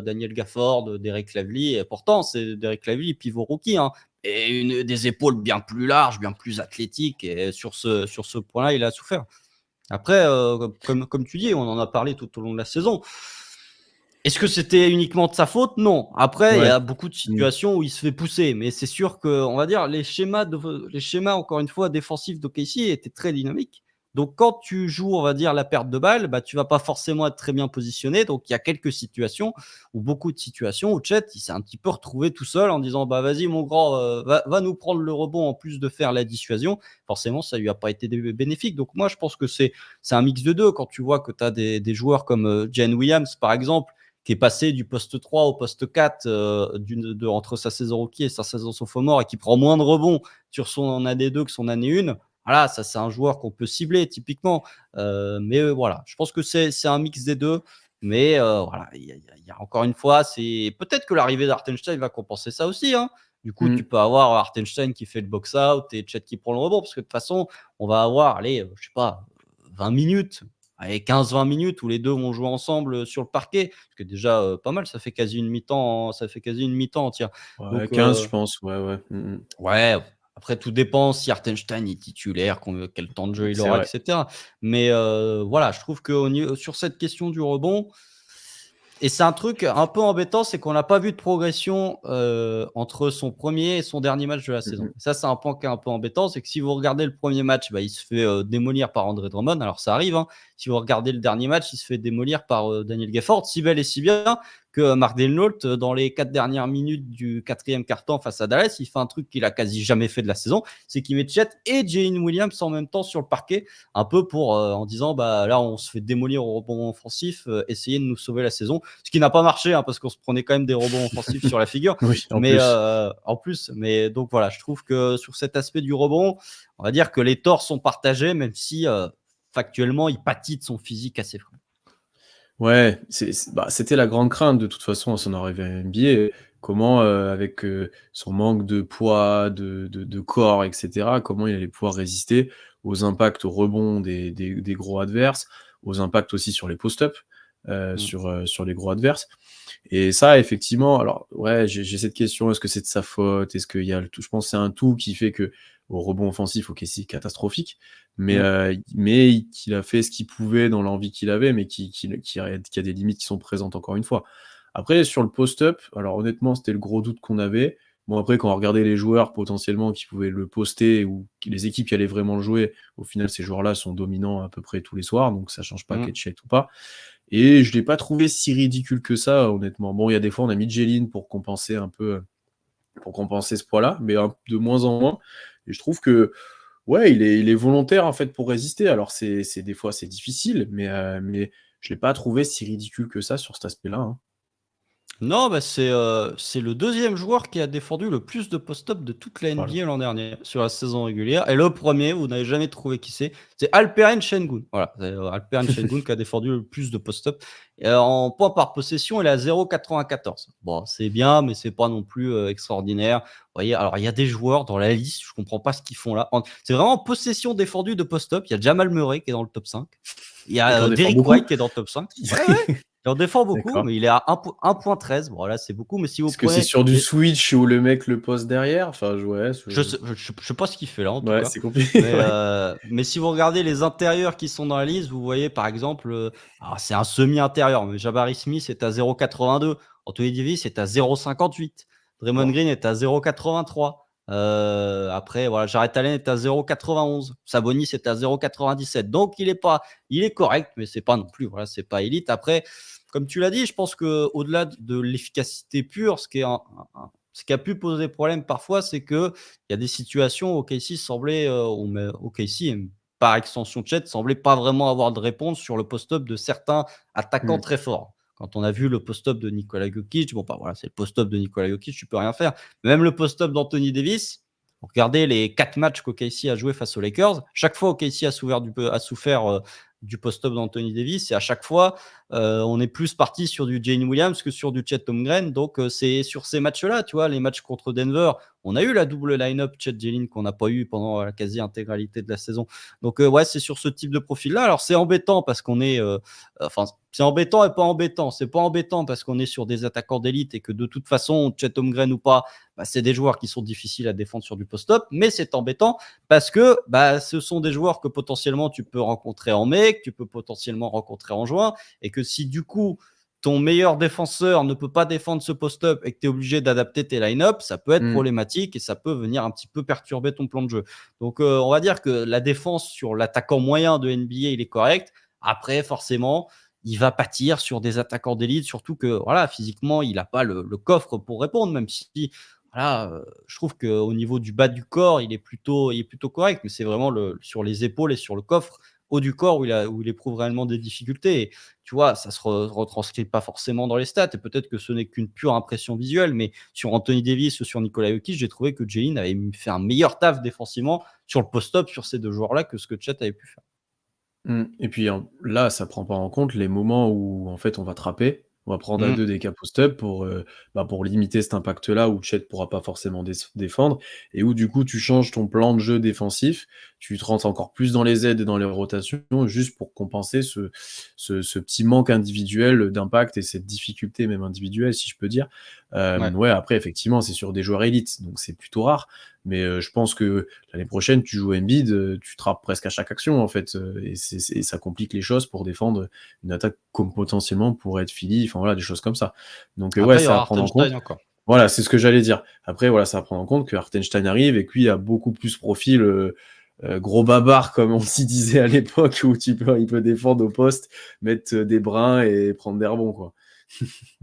Daniel Gafford, Derek Lively et pourtant, c'est Derek Lively, pivot rookie, hein, et des épaules bien plus larges, bien plus athlétiques et sur ce point-là, il a souffert. Après, comme tu dis, on en a parlé tout au long de la saison. Est-ce que c'était uniquement de sa faute? Non. Après, il y Ouais. a beaucoup de Mmh. situations où il se fait pousser, mais c'est sûr qu'on va dire les schémas encore une fois défensifs d'OKC étaient très dynamiques. Donc quand tu joues, on va dire la perte de balle, bah, tu vas pas forcément être très bien positionné. Donc il y a quelques situations ou beaucoup de situations où Chet, il s'est un petit peu retrouvé tout seul en disant: «Bah, vas-y mon grand, va nous prendre le rebond en plus de faire la dissuasion». Forcément, ça lui a pas été bénéfique. Donc moi, je pense que c'est un mix de 2. Quand tu vois que tu as des joueurs comme, Jalen Williams par exemple, qui est passé du poste 3 au poste 4 entre sa saison rookie et sa saison sophomore et qui prend moins de rebonds sur son année 2 que son année 1. Voilà, ça c'est un joueur qu'on peut cibler typiquement. Mais voilà, je pense que c'est un mix des deux. Mais voilà, il y a encore une fois, c'est peut-être que l'arrivée d'Hartenstein va compenser ça aussi, hein. Du coup, tu Mmh. peux avoir Hartenstein qui fait le box-out et Chet qui prend le rebond parce que de toute façon, on va avoir, allez, je sais pas, 20 minutes, allez, 15-20 minutes où les deux vont jouer ensemble sur le parquet. Ce qui est déjà pas mal, ça fait quasi une mi-temps entière. Ouais, Donc, 15, je pense. Ouais, ouais. Mmh mh. ouais, après tout dépend si Hartenstein est titulaire, quel temps de jeu il C'est aura, et vrai. cetera. Mais voilà, je trouve sur cette question du rebond, et c'est un truc un peu embêtant, c'est qu'on n'a pas vu de progression, entre son premier et son dernier match de la Mmh saison. mh. Ça, c'est un point qui est un peu embêtant, c'est que si vous regardez le premier match, bah, il se fait, démolir par André Drummond, alors ça arrive, hein. Si vous regardez le dernier match, il se fait démolir par, Daniel Gafford, si bel et si bien que Mark Daigneault, dans les 4 dernières minutes du 4e quart-temps face à Dallas, il fait un truc qu'il a quasi jamais fait de la saison, c'est qu'il met Chet et Jalen Williams en même temps sur le parquet, un peu en disant: «Bah, là, on se fait démolir au rebond offensif, essayez de nous sauver la saison». Ce qui n'a pas marché, hein, parce qu'on se prenait quand même des rebonds offensifs sur la figure. Oui, en Mais plus. en plus, mais donc voilà, je trouve que sur cet aspect du rebond, on va dire que les torts sont partagés, même si factuellement, il pâtit de son physique assez frais. Ouais, bah, c'était la grande crainte de toute façon à son arrivée à NBA. Comment, avec, son manque de poids, de corps et cetera, comment il allait pouvoir résister aux impacts, aux rebonds des gros adverses, aux impacts aussi sur les post-up, Mmh. sur les gros adverses. Et ça, effectivement, alors ouais, j'ai cette question, est-ce que c'est de sa faute? Est-ce qu'il y a le tout, je pense que c'est un tout qui fait que au rebond offensif, OK, c'est catastrophique, mais Mmh. qu'il a fait ce qu'il pouvait dans l'envie qu'il avait, mais qui a des limites qui sont présentes encore une fois. Après sur le post-up, alors honnêtement, c'était le gros doute qu'on avait. Bon après quand on regardait les joueurs potentiellement qui pouvaient le poster ou les équipes qui allaient vraiment le jouer, au final ces joueurs-là sont dominants à peu près tous les soirs, donc ça change pas Mmh. Ketchet ou pas. Et je l'ai pas trouvé si ridicule que ça, honnêtement. Bon, il y a des fois, on a mis Jeline pour compenser un peu, pour compenser ce poids-là, mais de moins en moins. Et je trouve que Ouais, il est volontaire, en fait, pour résister. Alors c'est des fois, c'est difficile, mais je l'ai pas trouvé si ridicule que ça sur cet aspect-là, hein. Non, bah, c'est le deuxième joueur qui a défendu le plus de post-up de toute la Voilà. NBA l'an dernier, sur la saison régulière et le premier, vous n'avez jamais trouvé qui c'est Alperen Sengun. Voilà, c'est, Alperen Sengun qui a défendu le plus de post-up. En points par possession, il est à 0,94. Bon, c'est bien, mais c'est pas non plus, extraordinaire. Vous voyez? Alors il y a des joueurs dans la liste, je comprends pas ce qu'ils font là. En C'est vraiment possession défendue de post-up. Il y a Jamal Murray qui est dans le top 5. Il y Et qui a, en défend Derrick beaucoup? White qui est dans le top 5. Ouais, ouais. Il en défend beaucoup, D'accord. mais il est à 1,13. Bon, là, c'est beaucoup, mais si vous Est-ce que c'est prenez sur du les switch où le mec le pose derrière? Enfin, je sais pas ce qu'il fait là, en tout ouais, cas, c'est compliqué, ouais. mais si vous regardez les intérieurs qui sont dans la liste, vous voyez, par exemple, alors c'est un semi-intérieur, mais Jabari Smith est à 0,82, Anthony Davis est à 0,58, Draymond Waouh! Green est à 0,83, après, voilà, Jarrett Allen est à 0,91, Sabonis est à 0,97, donc il est correct, mais c'est pas non plus, voilà, c'est pas élite. Après, comme tu l'as dit, je pense qu'au-delà de l'efficacité pure, ce qui a pu poser problème parfois, c'est qu'il y a des situations où OKC semblait, OKC et par extension Chet, semblait pas vraiment avoir de réponse sur le post-up de certains attaquants Mmh. très forts. Quand on a vu le post-up de Nikola Jokic, bon, bah, voilà, c'est le post-up de Nikola Jokic, tu peux rien faire. Même le post-up d'Anthony Davis, regardez les 4 matchs qu'OKC a joué face aux Lakers. Chaque fois, OKC a souffert du post-up d'Anthony Davis et à chaque fois, on est plus parti sur du Jane Williams que sur du Chet Holmgren. Donc, c'est sur ces matchs-là, tu vois, les matchs contre Denver, on a eu la double line-up Chet Jalen qu'on n'a pas eu pendant la quasi-intégralité de la saison. Donc, ouais, c'est sur ce type de profil-là. Alors, c'est embêtant parce qu'on est, enfin, c'est embêtant et pas embêtant. C'est pas embêtant parce qu'on est sur des attaquants d'élite et que de toute façon, Chet Holmgren ou pas, bah, c'est des joueurs qui sont difficiles à défendre sur du post-up. Mais c'est embêtant parce que bah, ce sont des joueurs que potentiellement tu peux rencontrer en mai, que tu peux potentiellement rencontrer en juin, et que si du coup ton meilleur défenseur ne peut pas défendre ce post-up et que tu es obligé d'adapter tes line-up, ça peut être Mmh. problématique et ça peut venir un petit peu perturber ton plan de jeu. Donc, on va dire que la défense sur l'attaquant moyen de NBA, il est correct. Après, forcément, il va pâtir sur des attaquants d'élite, surtout que voilà, physiquement, il n'a pas le coffre pour répondre, même si voilà, je trouve qu'au niveau du bas du corps, il est plutôt correct, mais c'est vraiment sur les épaules et sur le coffre haut du corps où il éprouve réellement des difficultés. Et tu vois, ça se retranscrit pas forcément dans les stats. Et peut-être que ce n'est qu'une pure impression visuelle, mais sur Anthony Davis ou sur Nikola Jokic, j'ai trouvé que Jalen avait fait un meilleur taf défensivement sur le post-up sur ces deux joueurs-là que ce que Chet avait pu faire. Mmh et puis, là, ça prend pas en compte les moments où, en fait, on va trapper. On va prendre à Mmh, 2 des cas post-up pour limiter cet impact-là où Chet pourra pas forcément défendre et où, du coup, tu changes ton plan de jeu défensif. Tu te rentres encore plus dans les aides et dans les rotations juste pour compenser ce petit manque individuel d'impact et cette difficulté même individuelle, si je peux dire. ouais. Ouais, après, effectivement, c'est sur des joueurs élites, donc c'est plutôt rare, mais je pense que l'année prochaine, tu joues Embiid, tu trappes presque à chaque action, en fait, et ça complique les choses pour défendre une attaque comme potentiellement pourrait être Philly, enfin voilà, des choses comme ça. Donc ouais, Après, il y ça aura à prendre en compte. Hartenstein encore. Voilà, c'est ce que j'allais dire. Après voilà, ça à prendre en compte que Hartenstein arrive et que lui a beaucoup plus profil, gros barbare comme on s'y disait à l'époque où il peut défendre au poste, mettre, des brins et prendre des rebonds, quoi.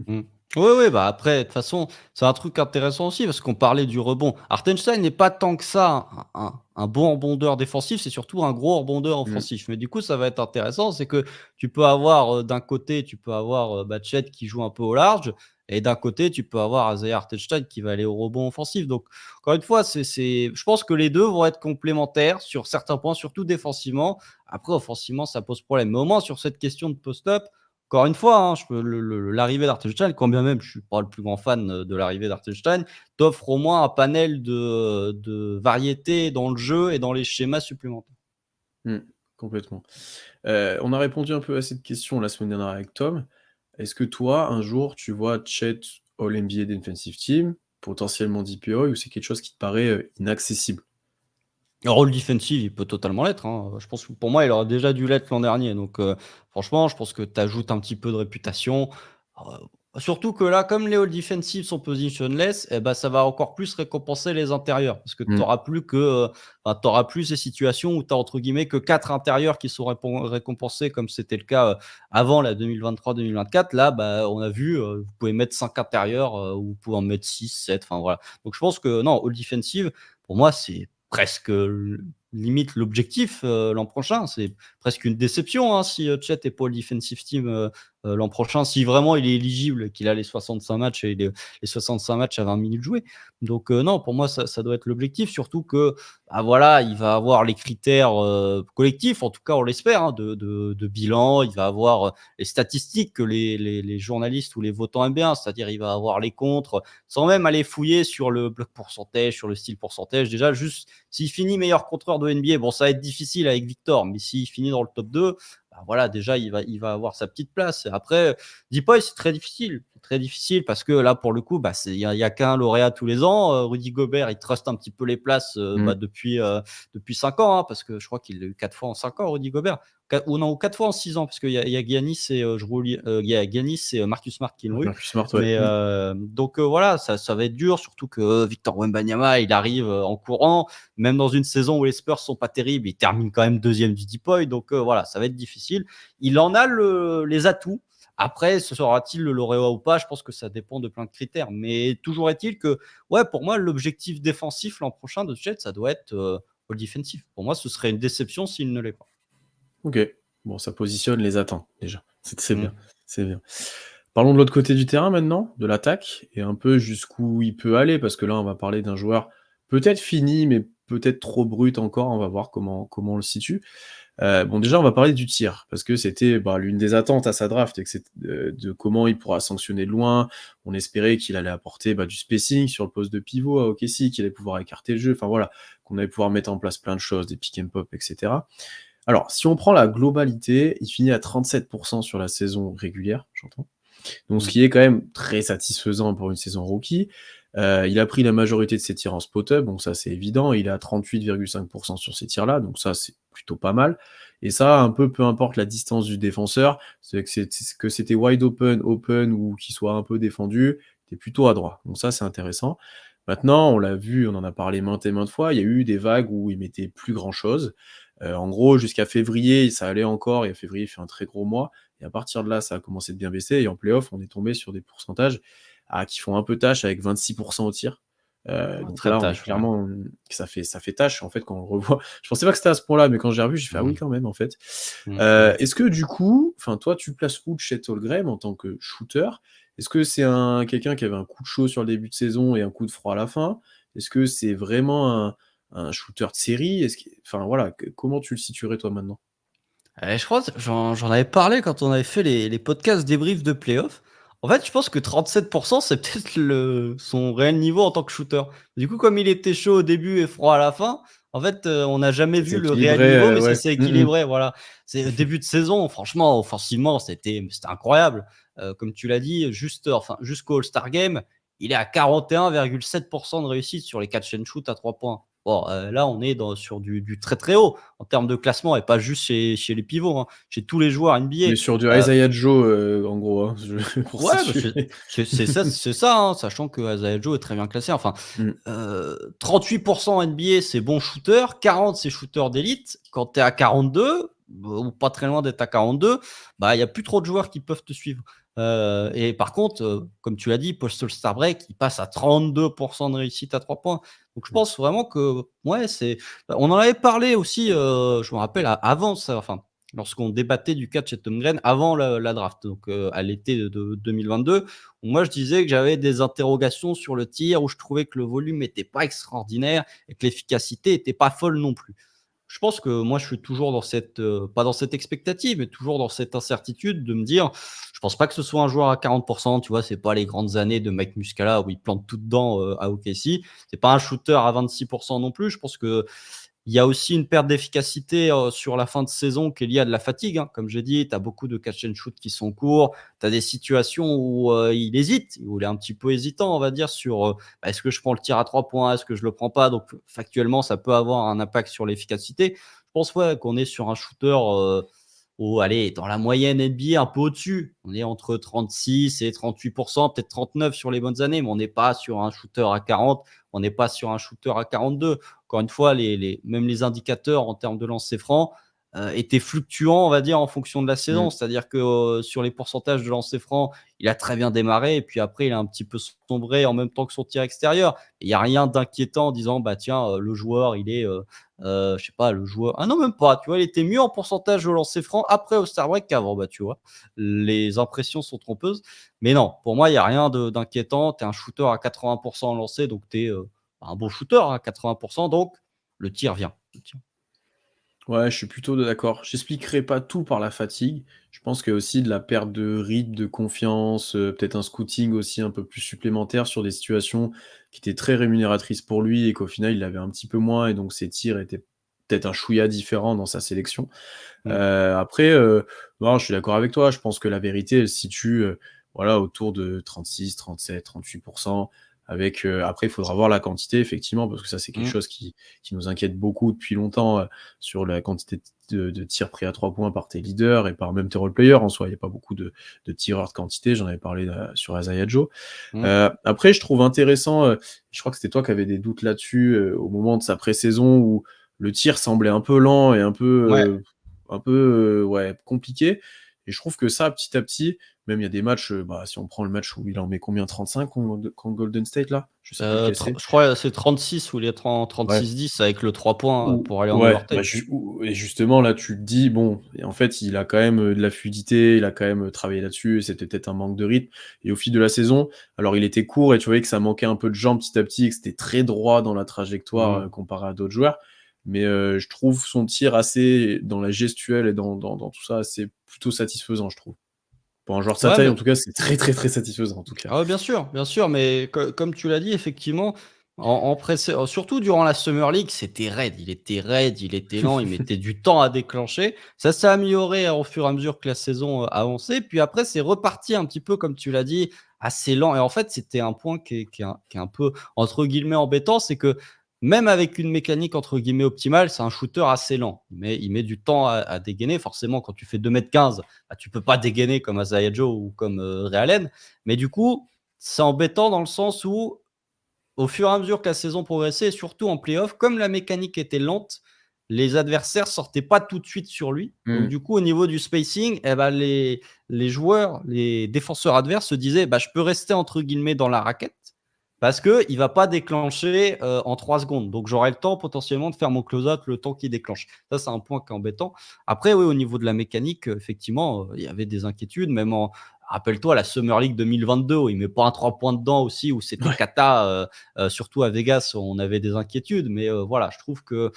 Mmh. Oui, oui, bah, après, de toute façon, c'est un truc intéressant aussi parce qu'on parlait du rebond. Hartenstein n'est pas tant que ça un bon rebondeur défensif, c'est surtout un gros rebondeur Mmh. offensif. Mais du coup, ça va être intéressant, c'est que tu peux avoir, d'un côté, tu peux avoir, bah, Chet qui joue un peu au large et d'un côté, tu peux avoir Isaiah Hartenstein qui va aller au rebond offensif. Donc encore une fois, je pense que les 2 vont être complémentaires sur certains points, surtout défensivement. Après offensivement, ça pose problème. Mais au moins sur cette question de post-up, encore une fois, hein, je peux l'arrivée d'Hartenstein, quand bien même je suis pas le plus grand fan, de l'arrivée d'Hartenstein, t'offre au moins un panel de variété dans le jeu et dans les schémas supplémentaires. Mmh. Complètement. On a répondu un peu à cette question la semaine dernière avec Tom. Est-ce que toi, un jour, tu vois Chet All-NBA Defensive Team, potentiellement DPOY, ou c'est quelque chose qui te paraît, inaccessible? Le rôle defensive, il peut totalement l'être, hein. Je pense que pour moi, il aurait déjà dû l'être l'an dernier. Donc, franchement, je pense que tu ajoutes un petit peu de réputation. Surtout que là, comme les all defensive sont positionless, et ben, ça va encore plus récompenser les intérieurs. Parce que tu Mmh. auras plus enfin, tu plus ces situations où tu as entre guillemets que 4 intérieurs qui sont récompensés, comme c'était le cas avant la 2023-2024. Là, bah, on a vu, vous pouvez mettre 5 intérieurs, ou vous pouvez en mettre 6, 7. Enfin voilà. Donc je pense que non, all defensive, pour moi, c'est presque limite l'objectif l'an prochain. C'est presque une déception hein, si Chet est pas le defensive team l'an prochain, si vraiment il est éligible, qu'il a les 65 matchs et les 65 matchs à 20 minutes jouées. Donc non, pour moi, ça doit être l'objectif, surtout que bah, voilà, il va avoir les critères collectifs, en tout cas on l'espère, hein, de bilan, il va avoir les statistiques que les journalistes ou les votants aiment bien, c'est-à-dire il va avoir les contres, sans même aller fouiller sur le bloc pourcentage, sur le style pourcentage. Déjà, juste s'il finit meilleur contreur de NBA, bon, ça va être difficile avec Victor, mais s'il finit dans le top 2, bah voilà, déjà, il va avoir sa petite place. Et après, Deepoy, c'est très difficile. C'est très difficile parce que là, pour le coup, bah, il y a qu'un lauréat tous les ans. Rudy Gobert, il truste un petit peu les places Mmh. bah, depuis 5 ans, hein, parce que je crois qu'il l'a eu 4 fois en 5 ans, Rudy Gobert. Ou non, 4 fois en 6 ans, parce qu'il y a Giannis et il y a Giannis et Marcus Smart qui l'ont eu. Marcus Smart, ouais. Mais Mmh. donc voilà, ça va être dur, surtout que Victor Wembanyama, il arrive en courant. Même dans une saison où les Spurs sont pas terribles, il termine quand même deuxième du Deepoy. Donc voilà, ça va être difficile. Il en a les atouts. Après, ce sera-t-il le lauréat ou pas? Je pense que ça dépend de plein de critères. Mais toujours est-il que, ouais, pour moi, l'objectif défensif l'an prochain de Jet, ça doit être all defensif. Pour moi, ce serait une déception s'il ne l'est pas. OK. Bon, ça positionne les attentes déjà. C'est bien, Mm. c'est bien. Parlons de l'autre côté du terrain maintenant, de l'attaque et un peu jusqu'où il peut aller parce que là, on va parler d'un joueur peut-être fini, mais peut-être trop brut encore. On va voir comment on le situe. Bon, déjà, on va parler du tir parce que c'était, bah, l'une des attentes à sa draft et que c'est de comment il pourra sanctionner de loin. On espérait qu'il allait apporter, bah, du spacing sur le poste de pivot à OKC, qu'il allait pouvoir écarter le jeu, enfin voilà, qu'on allait pouvoir mettre en place plein de choses, des pick and pop, et cetera. Alors, si on prend la globalité, il finit à 37 sur la saison régulière, j'entends. Donc ce Mm. qui est quand même très satisfaisant pour une saison rookie. Il a pris la majorité de ses tirs en spot-up, donc ça c'est évident. Il est à 38,5 sur ces tirs-là, donc ça c'est plutôt pas mal. Et ça, un peu importe la distance du défenseur, c'est que c'était wide open, open ou qu'il soit un peu défendu, tu plutôt à droit. Donc ça c'est intéressant. Maintenant, on l'a vu, on en a parlé maintes et maintes fois, il y a eu des vagues où il mettait plus grand-chose. En gros, jusqu'à février, ça allait encore, et février fait un très gros mois. Et à partir de là, ça a commencé de bien baisser. Et en playoff, on est tombé sur des pourcentages qui font un peu tâche avec 26% au tir. Donc Très là, on est tâche, ouais. clairement. Ça fait tâche, en fait, quand on le revoit. Je pensais pas que c'était à ce point-là, mais quand j'ai revu, j'ai fait ah oui, Mm. quand même, en fait. Mm. Est-ce que du coup, toi, tu places où Chet Holmgren en tant que shooter? Est-ce que c'est quelqu'un qui avait un coup de chaud sur le début de saison et un coup de froid à la fin? Est-ce que c'est vraiment un shooter de série? Enfin voilà, comment tu le situerais toi maintenant? Je crois que j'en avais parlé quand on avait fait les podcasts débriefs de playoff. En fait, je pense que 37%, c'est peut-être son réel niveau en tant que shooter. Du coup, comme il était chaud au début et froid à la fin, en fait, on n'a jamais Ça vu le réel s'équilibrait, niveau, mais ça ouais. s'est Mmh mh. équilibré, voilà. C'est début de saison, franchement, offensivement, c'était incroyable. Comme tu l'as dit, juste, enfin, jusqu'au All-Star Game, il est à 41,7% de réussite sur les catch and shoot à 3 points. Bon, là, on est sur du très très haut en termes de classement et pas juste chez les pivots, hein, chez tous les joueurs On est NBA. sur du Heu, Isaiah Joe, en gros, hein, pour ouais, bah, situer. c'est ça, hein, sachant que Isaiah Joe est très bien classé. Enfin, Mmh. 38% NBA, c'est bon shooter, 40 c'est shooter d'élite. Quand tu es à 42, ou pas très loin d'être à 42, bah, il y a plus trop de joueurs qui peuvent te suivre. Et par contre, comme tu l'as dit, post All-Star break, il passe à 32% de réussite à 3 points. Donc je Mmh. pense vraiment que ouais, on en avait parlé aussi, je me rappelle avant ça, enfin, lorsqu'on débattait du catch et Tom Green avant la draft, donc à l'été de 2022. Moi, je disais que j'avais des interrogations sur le tir, où je trouvais que le volume n'était pas extraordinaire et que l'efficacité n'était pas folle non plus. Je pense que moi, je suis toujours dans cette, pas dans cette expectative, mais toujours dans cette incertitude de me dire, je pense pas que ce soit un joueur à 40%, tu vois, c'est pas les grandes années de Mike Muscala où il plante tout dedans à OKC. C'est pas un shooter à 26% non plus. Je pense que il y a aussi une perte d'efficacité sur la fin de saison qui est liée à de la fatigue, hein. Comme j'ai dit, tu as beaucoup de catch and shoot qui sont courts. Tu as des situations où il hésite, où il est un petit peu hésitant, on va dire, sur bah, est-ce que je prends le tir à 3 points, est-ce que je le prends pas. Donc, factuellement, ça peut avoir un impact sur l'efficacité. Je pense ouais, qu'on est sur un shooter allez, dans la moyenne NBA, un peu au-dessus. On est entre 36 et 38%, peut-être 39 sur les bonnes années, mais on n'est pas sur un shooter à 40, on n'est pas sur un shooter à 42. Encore une fois, même les indicateurs en termes de lancer franc, était fluctuant, on va dire, en fonction de la saison. Mmh. C'est-à-dire que, sur les pourcentages de lancers francs, il a très bien démarré et puis après il a un petit peu sombré en même temps que son tir extérieur. Il y a rien d'inquiétant en disant: «Bah tiens, le joueur il est, je sais pas, le joueur» ah non même pas, tu vois? Il était mieux en pourcentage au lancer franc après All-Star break qu'avant, bah, tu vois? Les impressions sont trompeuses. Mais non, pour moi, il y a rien d'inquiétant. Tu es un shooter à 80 en lancer, donc tu es, un bon shooter à 80 donc le tir vient. Le tir Ouais, je suis plutôt d'accord. J'expliquerai pas tout par la fatigue. Je pense qu'il y a aussi de la perte de rythme, de confiance, peut-être un scouting aussi un peu plus supplémentaire sur des situations qui étaient très rémunératrices pour lui et qu'au final, il avait un petit peu moins et donc ses tirs étaient peut-être un chouïa différents dans sa sélection. mmh. Après, non, je suis d'accord avec toi. Je pense que la vérité, elle se situe, voilà, autour de 36-37-38 avec, après il faudra voir la quantité effectivement, parce que ça, c'est quelque Mmh. chose qui nous inquiète beaucoup depuis longtemps, sur la quantité de tirs pris à 3 points par tes leaders et par même tes role players en soi. Il y a pas beaucoup de tireurs de quantité, j'en avais parlé, sur Isaiah Joe. Mmh. Après je trouve intéressant, je crois que c'était toi qui avais des doutes là-dessus, au moment de sa pré-saison où le tir semblait un peu lent et Ouais. un peu, ouais, compliqué et je trouve que ça, petit à petit, même il y a des matchs, bah, si on prend le match où il en met combien? 35 contre Golden State là? Je sais plus lequel Tr c'est. je crois, c'est 36 ou il est Ouais. 36-10 avec le 3 points, Ou pour aller en ouais, bah, overtime. Mmh. et justement là, tu te dis: «Bon» et en fait, il a quand même, de la fluidité, il a quand même, travaillé là-dessus et c'était peut-être un manque de rythme et au fil de la saison, alors il était court et tu voyais que ça manquait un peu de jambes petit à petit et que c'était très droit dans la trajectoire, Mmh. comparé à d'autres joueurs. Mais, je trouve son tir assez dans la gestuelle et dans tout ça, assez plutôt satisfaisant, je trouve. Pour un joueur de sa Ouais, taille, mais en tout cas, c'est très, très, très satisfaisant, en tout cas. ah ouais, bien sûr, mais comme tu l'as dit, effectivement, en pressé surtout durant la Summer League, c'était raide. Il était raide, il était lent, il mettait du temps à déclencher. Ça s'est amélioré au fur et à mesure que la saison, avançait. Puis après, c'est reparti un petit peu, comme tu l'as dit, assez lent et en fait, c'était un point qui est un peu, entre guillemets, «embêtant», c'est que même avec une mécanique, entre guillemets, «optimale», c'est un shooter assez lent. Il met du temps à dégainer. Forcément, quand tu fais 2,15 m, bah, tu peux pas dégainer comme Isaiah Joe ou comme, Ray Allen. Mais du coup, c'est embêtant dans le sens où, au fur et à mesure que la saison progressait et surtout en playoff, comme la mécanique était lente, les adversaires sortaient pas tout de suite sur lui. Donc Mmh. du coup, au niveau du spacing et bah, les joueurs, les défenseurs adverses se disaient: «Bah, je peux rester entre guillemets «dans la raquette» parce qu'il va pas déclencher, en 3 secondes. Donc j'aurai le temps potentiellement de faire mon close-out le temps qu'il déclenche». Ça, c'est un point qui est embêtant. Après oui, au niveau de la mécanique, effectivement, il y avait des inquiétudes, même en rappelle-toi la Summer League 2022 où il met pas un 3 points dedans aussi, où c'était Ouais. cata, surtout à Vegas, on avait des inquiétudes. Mais, voilà, je trouve que,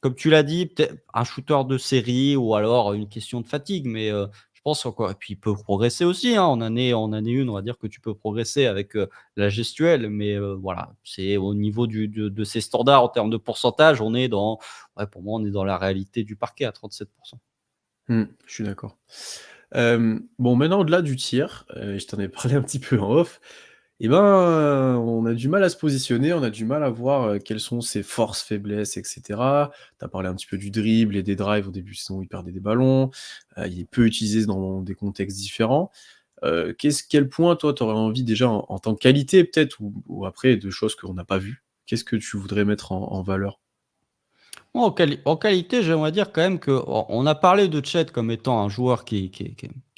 comme tu l'as dit, peut-être un shooter de série ou alors une question de fatigue, mais, je pense quoi et puis il peut progresser aussi, hein, en année 1, on va dire que tu peux progresser avec, la gestuelle, mais, voilà, c'est au niveau de ses standards en termes de pourcentage, on est dans ouais, pour moi, on est dans la réalité du parquet à 37. Mmh, je suis d'accord. Bon, maintenant, au-delà du tir, je t'en ai parlé un petit peu en off, et ben, on a du mal à se positionner, on a du mal à voir, quelles sont ses forces, faiblesses et cetera. Tu as parlé un petit peu du dribble et des drives au début de saison où il perdait des ballons, il est peu utilisé dans des contextes différents. Quel point, toi, tu aurais envie déjà en tant que qualité peut-être ou après de choses qu'on n'a pas vues? Qu'est-ce que tu voudrais mettre en valeur? Moi, en qualité, j'aimerais dire quand même qu'on a parlé de Chet comme étant un joueur qui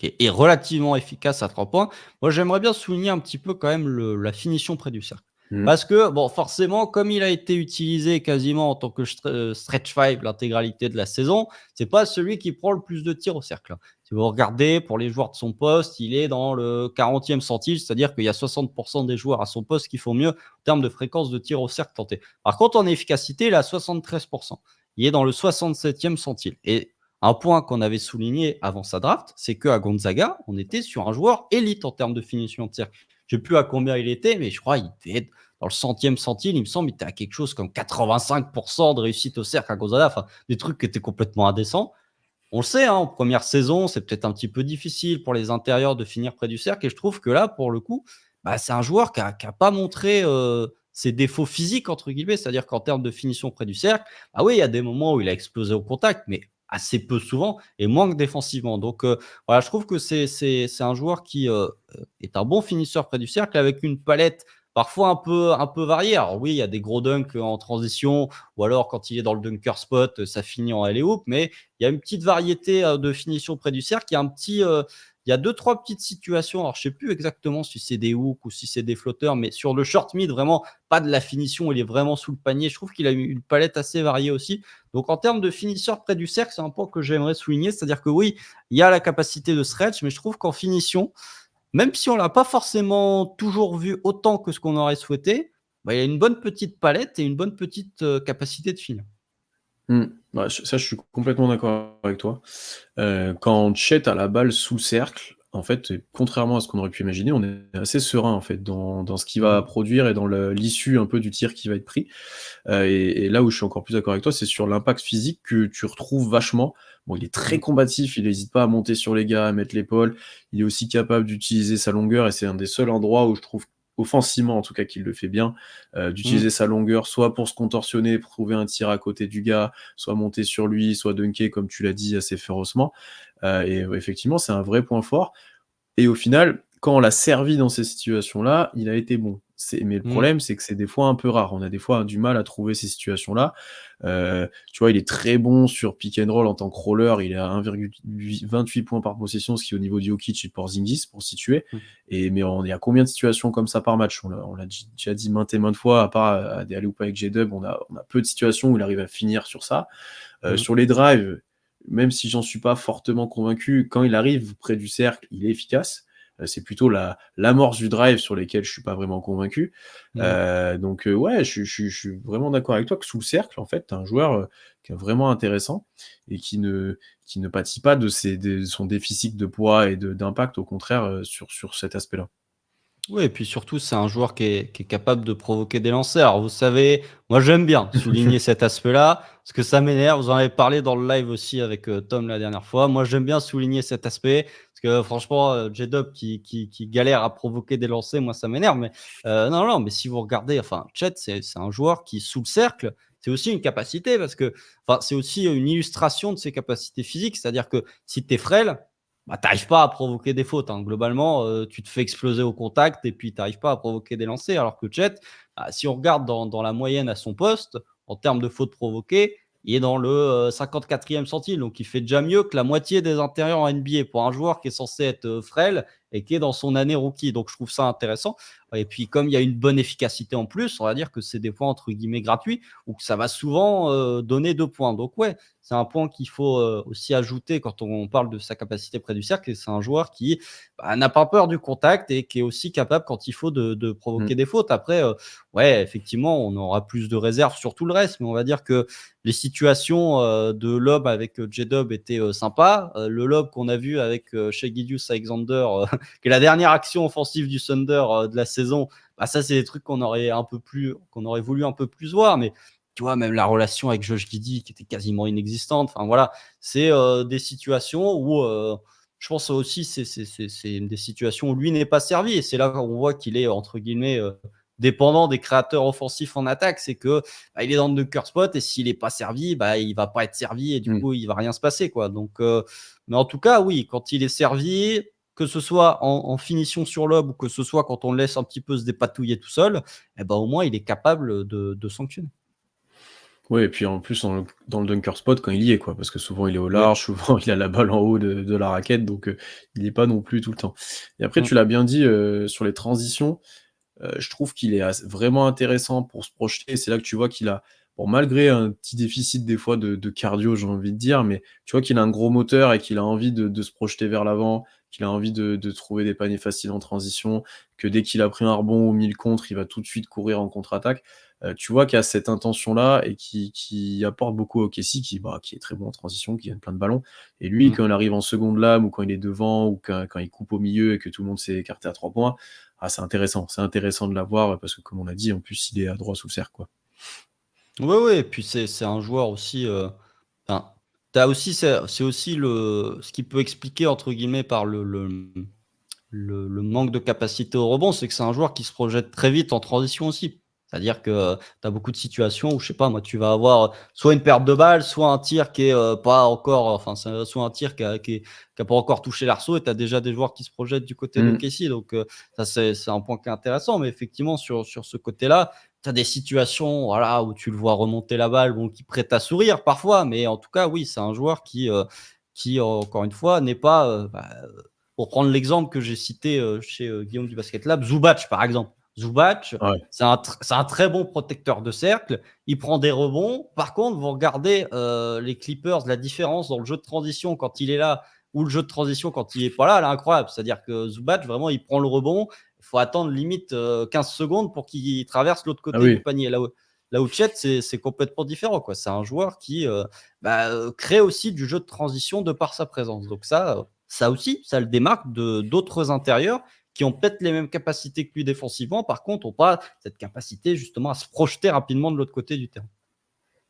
est relativement efficace à 3 points. Moi, j'aimerais bien souligner un petit peu quand même la finition près du cercle. Mmh. Parce que, bon, forcément, comme il a été utilisé quasiment en tant que stretch five l'intégralité de la saison, c'est pas celui qui prend le plus de tirs au cercle, hein. Si vous regardez, pour les joueurs de son poste, il est dans le 40e centile, c'est-à-dire qu'il y a 60 des joueurs à son poste qui font mieux en termes de fréquence de tir au cercle tenté. Par contre, en efficacité, il est à 73. Il est dans le 67e centile. Et un point qu'on avait souligné avant sa draft, c'est qu'à Gonzaga, on était sur un joueur élite en termes de finition de tir. Je ne sais plus à combien il était, mais je crois qu'il devait être dans le centième centile, il me semble, il était à quelque chose comme 85% de réussite au cercle à Gonzaga, enfin, des trucs qui étaient complètement indécents. On le sait, hein, en première saison, c'est peut-être un petit peu difficile pour les intérieurs de finir près du cercle. Et je trouve que là, pour le coup, bah, c'est un joueur qui a pas montré ses défauts physiques, entre guillemets. C'est-à-dire qu'en termes de finition près du cercle, ah oui, il y a des moments où il a explosé au contact, mais assez peu souvent et moins que défensivement. Donc voilà, je trouve que c'est un joueur qui est un bon finisseur près du cercle avec une palette parfois un peu varié. Alors oui, il y a des gros dunks en transition ou alors quand il est dans le dunker spot, ça finit en alley-oop, mais il y a une petite variété, de finition près du cercle. Il y a 2-3 petites situations, alors je sais plus exactement si c'est des hooks ou si c'est des flotteurs, mais sur le short mid, vraiment pas de la finition, il est vraiment sous le panier. Je trouve qu'il a une palette assez variée aussi. Donc en termes de finisseur près du cercle, c'est un point que j'aimerais souligner, c'est-à-dire que oui, il y a la capacité de stretch, mais je trouve qu'en finition, même si on l'a pas forcément toujours vu autant que ce qu'on aurait souhaité, bah, il y a une bonne petite palette et une bonne petite, capacité de finir. Mmh. Ouais, je suis complètement d'accord avec toi. Quand Chet a la balle sous le cercle, en fait, contrairement à ce qu'on aurait pu imaginer, on est assez serein, en fait, dans ce qu'il va Mmh. produire et dans l'issue un peu du tir qui va être pris. Et là où je suis encore plus d'accord avec toi, c'est sur l'impact physique que tu retrouves vachement. Bon, il est très Mmh. combatif, il hésite pas à monter sur les gars, à mettre l'épaule. Il est aussi capable d'utiliser sa longueur et c'est un des seuls endroits où je trouve, offensivement en tout cas, qu'il le fait bien, Mmh. d'utiliser sa longueur soit pour se contorsionner, pour trouver un tir à côté du gars, soit monter sur lui, soit dunker comme tu l'as dit assez férocement. Et effectivement, c'est un vrai point fort. Et au final, quand on l'a servi dans ces situations-là, il a été bon. Mais le Mmh. problème, c'est que c'est des fois un peu rare. On a des fois du mal à trouver ces situations-là. Tu vois, il est très bon sur pick and roll en tant que roller. Il est à 1,28 points par possession, ce qui au niveau de Jokic et Porzingis, pour situer. Mmh. Mais il y a combien de situations comme ça par match? On l'a déjà dit maintes et maintes fois, à part à des alley-oop avec J-Dub, on a peu de situations où il arrive à finir sur ça. Mmh. Sur les drives, même si j'en suis pas fortement convaincu, quand il arrive près du cercle, il est efficace. C'est plutôt l'amorce du drive sur lesquels je suis pas vraiment convaincu. Mmh. Donc ouais, je suis vraiment d'accord avec toi que sous le cercle, en fait, tu un joueur, qui est vraiment intéressant et qui ne pâtit pas de son déficit de poids et d'impact, au contraire, sur cet aspect-là. Oui et puis surtout, c'est un joueur qui est capable de provoquer des lancers. Alors vous savez, moi j'aime bien souligner cet aspect-là, parce que ça m'énerve. Vous en avez parlé dans le live aussi avec, Tom la dernière fois. Moi j'aime bien souligner cet aspect, parce que franchement, J-Dub qui galère à provoquer des lancers, moi ça m'énerve. Mais, non, non, mais si vous regardez, enfin Chet, c'est un joueur qui sous le cercle, c'est aussi une capacité parce que enfin, c'est aussi une illustration de ses capacités physiques. C'est-à-dire que si tu es frêle, bah, tu arrives pas à provoquer des fautes, hein. Globalement, tu te fais exploser au contact et puis tu arrives pas à provoquer des lancers. Alors que Chet, bah, si on regarde dans la moyenne à son poste, en termes de fautes provoquées, il est dans le, 54e centile. Donc il fait déjà mieux que la moitié des intérieurs en NBA pour un joueur qui est censé être, frêle et qui est dans son année rookie. Donc je trouve ça intéressant et puis comme il y a une bonne efficacité en plus, on va dire que c'est des points entre guillemets «gratuits» ou que ça va souvent, donner 2 points. Donc ouais, c'est un point qu'il faut, aussi ajouter quand on parle de sa capacité près du cercle et c'est un joueur qui, bah, n'a pas peur du contact et qui est aussi capable quand il faut de provoquer Mmh. des fautes. Après, ouais, effectivement, on aura plus de réserves sur tout le reste, mais on va dire que les situations, de lob avec, J-Dub étaient, sympas. Le lob qu'on a vu avec, Shai Gilgeous-Alexander, qui est la dernière action offensive du Thunder, de la saison, bah, ça, c'est des trucs qu'on aurait voulu un peu plus voir, mais tu vois, même la relation avec Josh Giddey qui était quasiment inexistante. Enfin voilà, c'est des situations où je pense aussi c'est des situations où lui n'est pas servi et c'est là qu'on voit qu'il est entre guillemets dépendant des créateurs offensifs en attaque. C'est que bah, il est dans le dunker spot et s'il n'est pas servi, bah, il va pas être servi et du Mmh. coup il va rien se passer quoi. Donc, mais en tout cas, oui, quand il est servi, que ce soit en finition sur lob ou que ce soit quand on le laisse un petit peu se dépatouiller tout seul, eh ben, au moins il est capable de sanctionner. Ouais et puis en plus dans le dunker spot quand il y est quoi, parce que souvent il est au Oui. large, souvent il a la balle en haut de la raquette donc il y est pas non plus tout le temps. Et après Mmh. tu l'as bien dit, sur les transitions, je trouve qu'il est vraiment intéressant pour se projeter. C'est là que tu vois qu'il a bon malgré un petit déficit des fois de cardio, j'ai envie de dire, mais tu vois qu'il a un gros moteur et qu'il a envie de se projeter vers l'avant, qu'il a envie de trouver des paniers faciles en transition, que dès qu'il a pris un rebond ou mis le contre, il va tout de suite courir en contre-attaque. Tu vois qu'il y a cette intention-là et qui apporte beaucoup au OKC qui est très bon en transition, qui gagne plein de ballons et lui, Mmh. quand il arrive en seconde lame ou quand il est devant ou quand il coupe au milieu et que tout le monde s'est écarté à 3 points, ah, c'est intéressant de l'avoir, parce que comme on l'a dit, en plus, il est adroit sous le cercle, quoi. Ouais, ouais et puis c'est un joueur aussi, enfin, tu aussi c'est aussi le ce qui peut expliquer entre guillemets par le manque de capacité au rebond, c'est que c'est un joueur qui se projette très vite en transition aussi. C'est-à-dire que tu as beaucoup de situations où, je sais pas moi, tu vas avoir soit une perte de balle, soit un tir qui est, pas encore enfin, soit un tir qui a pas encore touché l'arceau et tu as déjà des joueurs qui se projettent du côté Mmh. d'OKC donc ça c'est un point qui est intéressant mais effectivement sur ce côté-là, tu as des situations, voilà, où tu le vois remonter la balle, bon, qui prête à sourire parfois mais en tout cas, oui, c'est un joueur qui encore une fois n'est pas, pour prendre l'exemple que j'ai cité, chez, Guillaume du Basket Lab, Zubac par exemple. Zubac, Ouais. c'est un très bon protecteur de cercle. Il prend des rebonds. Par contre, vous regardez les Clippers, la différence dans le jeu de transition quand il est là ou le jeu de transition quand il est pas là, elle est incroyable. C'est-à-dire que Zubac, vraiment, il prend le rebond. Il faut attendre limite 15 secondes pour qu'il traverse l'autre Ah côté du oui. panier. Là où Chet, c'est complètement différent, quoi. C'est un joueur qui crée aussi du jeu de transition de par sa présence. Donc ça aussi, ça le démarque de d'autres intérieurs qui ont peut-être les mêmes capacités que lui défensivement, par contre, n'ont pas cette capacité justement à se projeter rapidement de l'autre côté du terrain.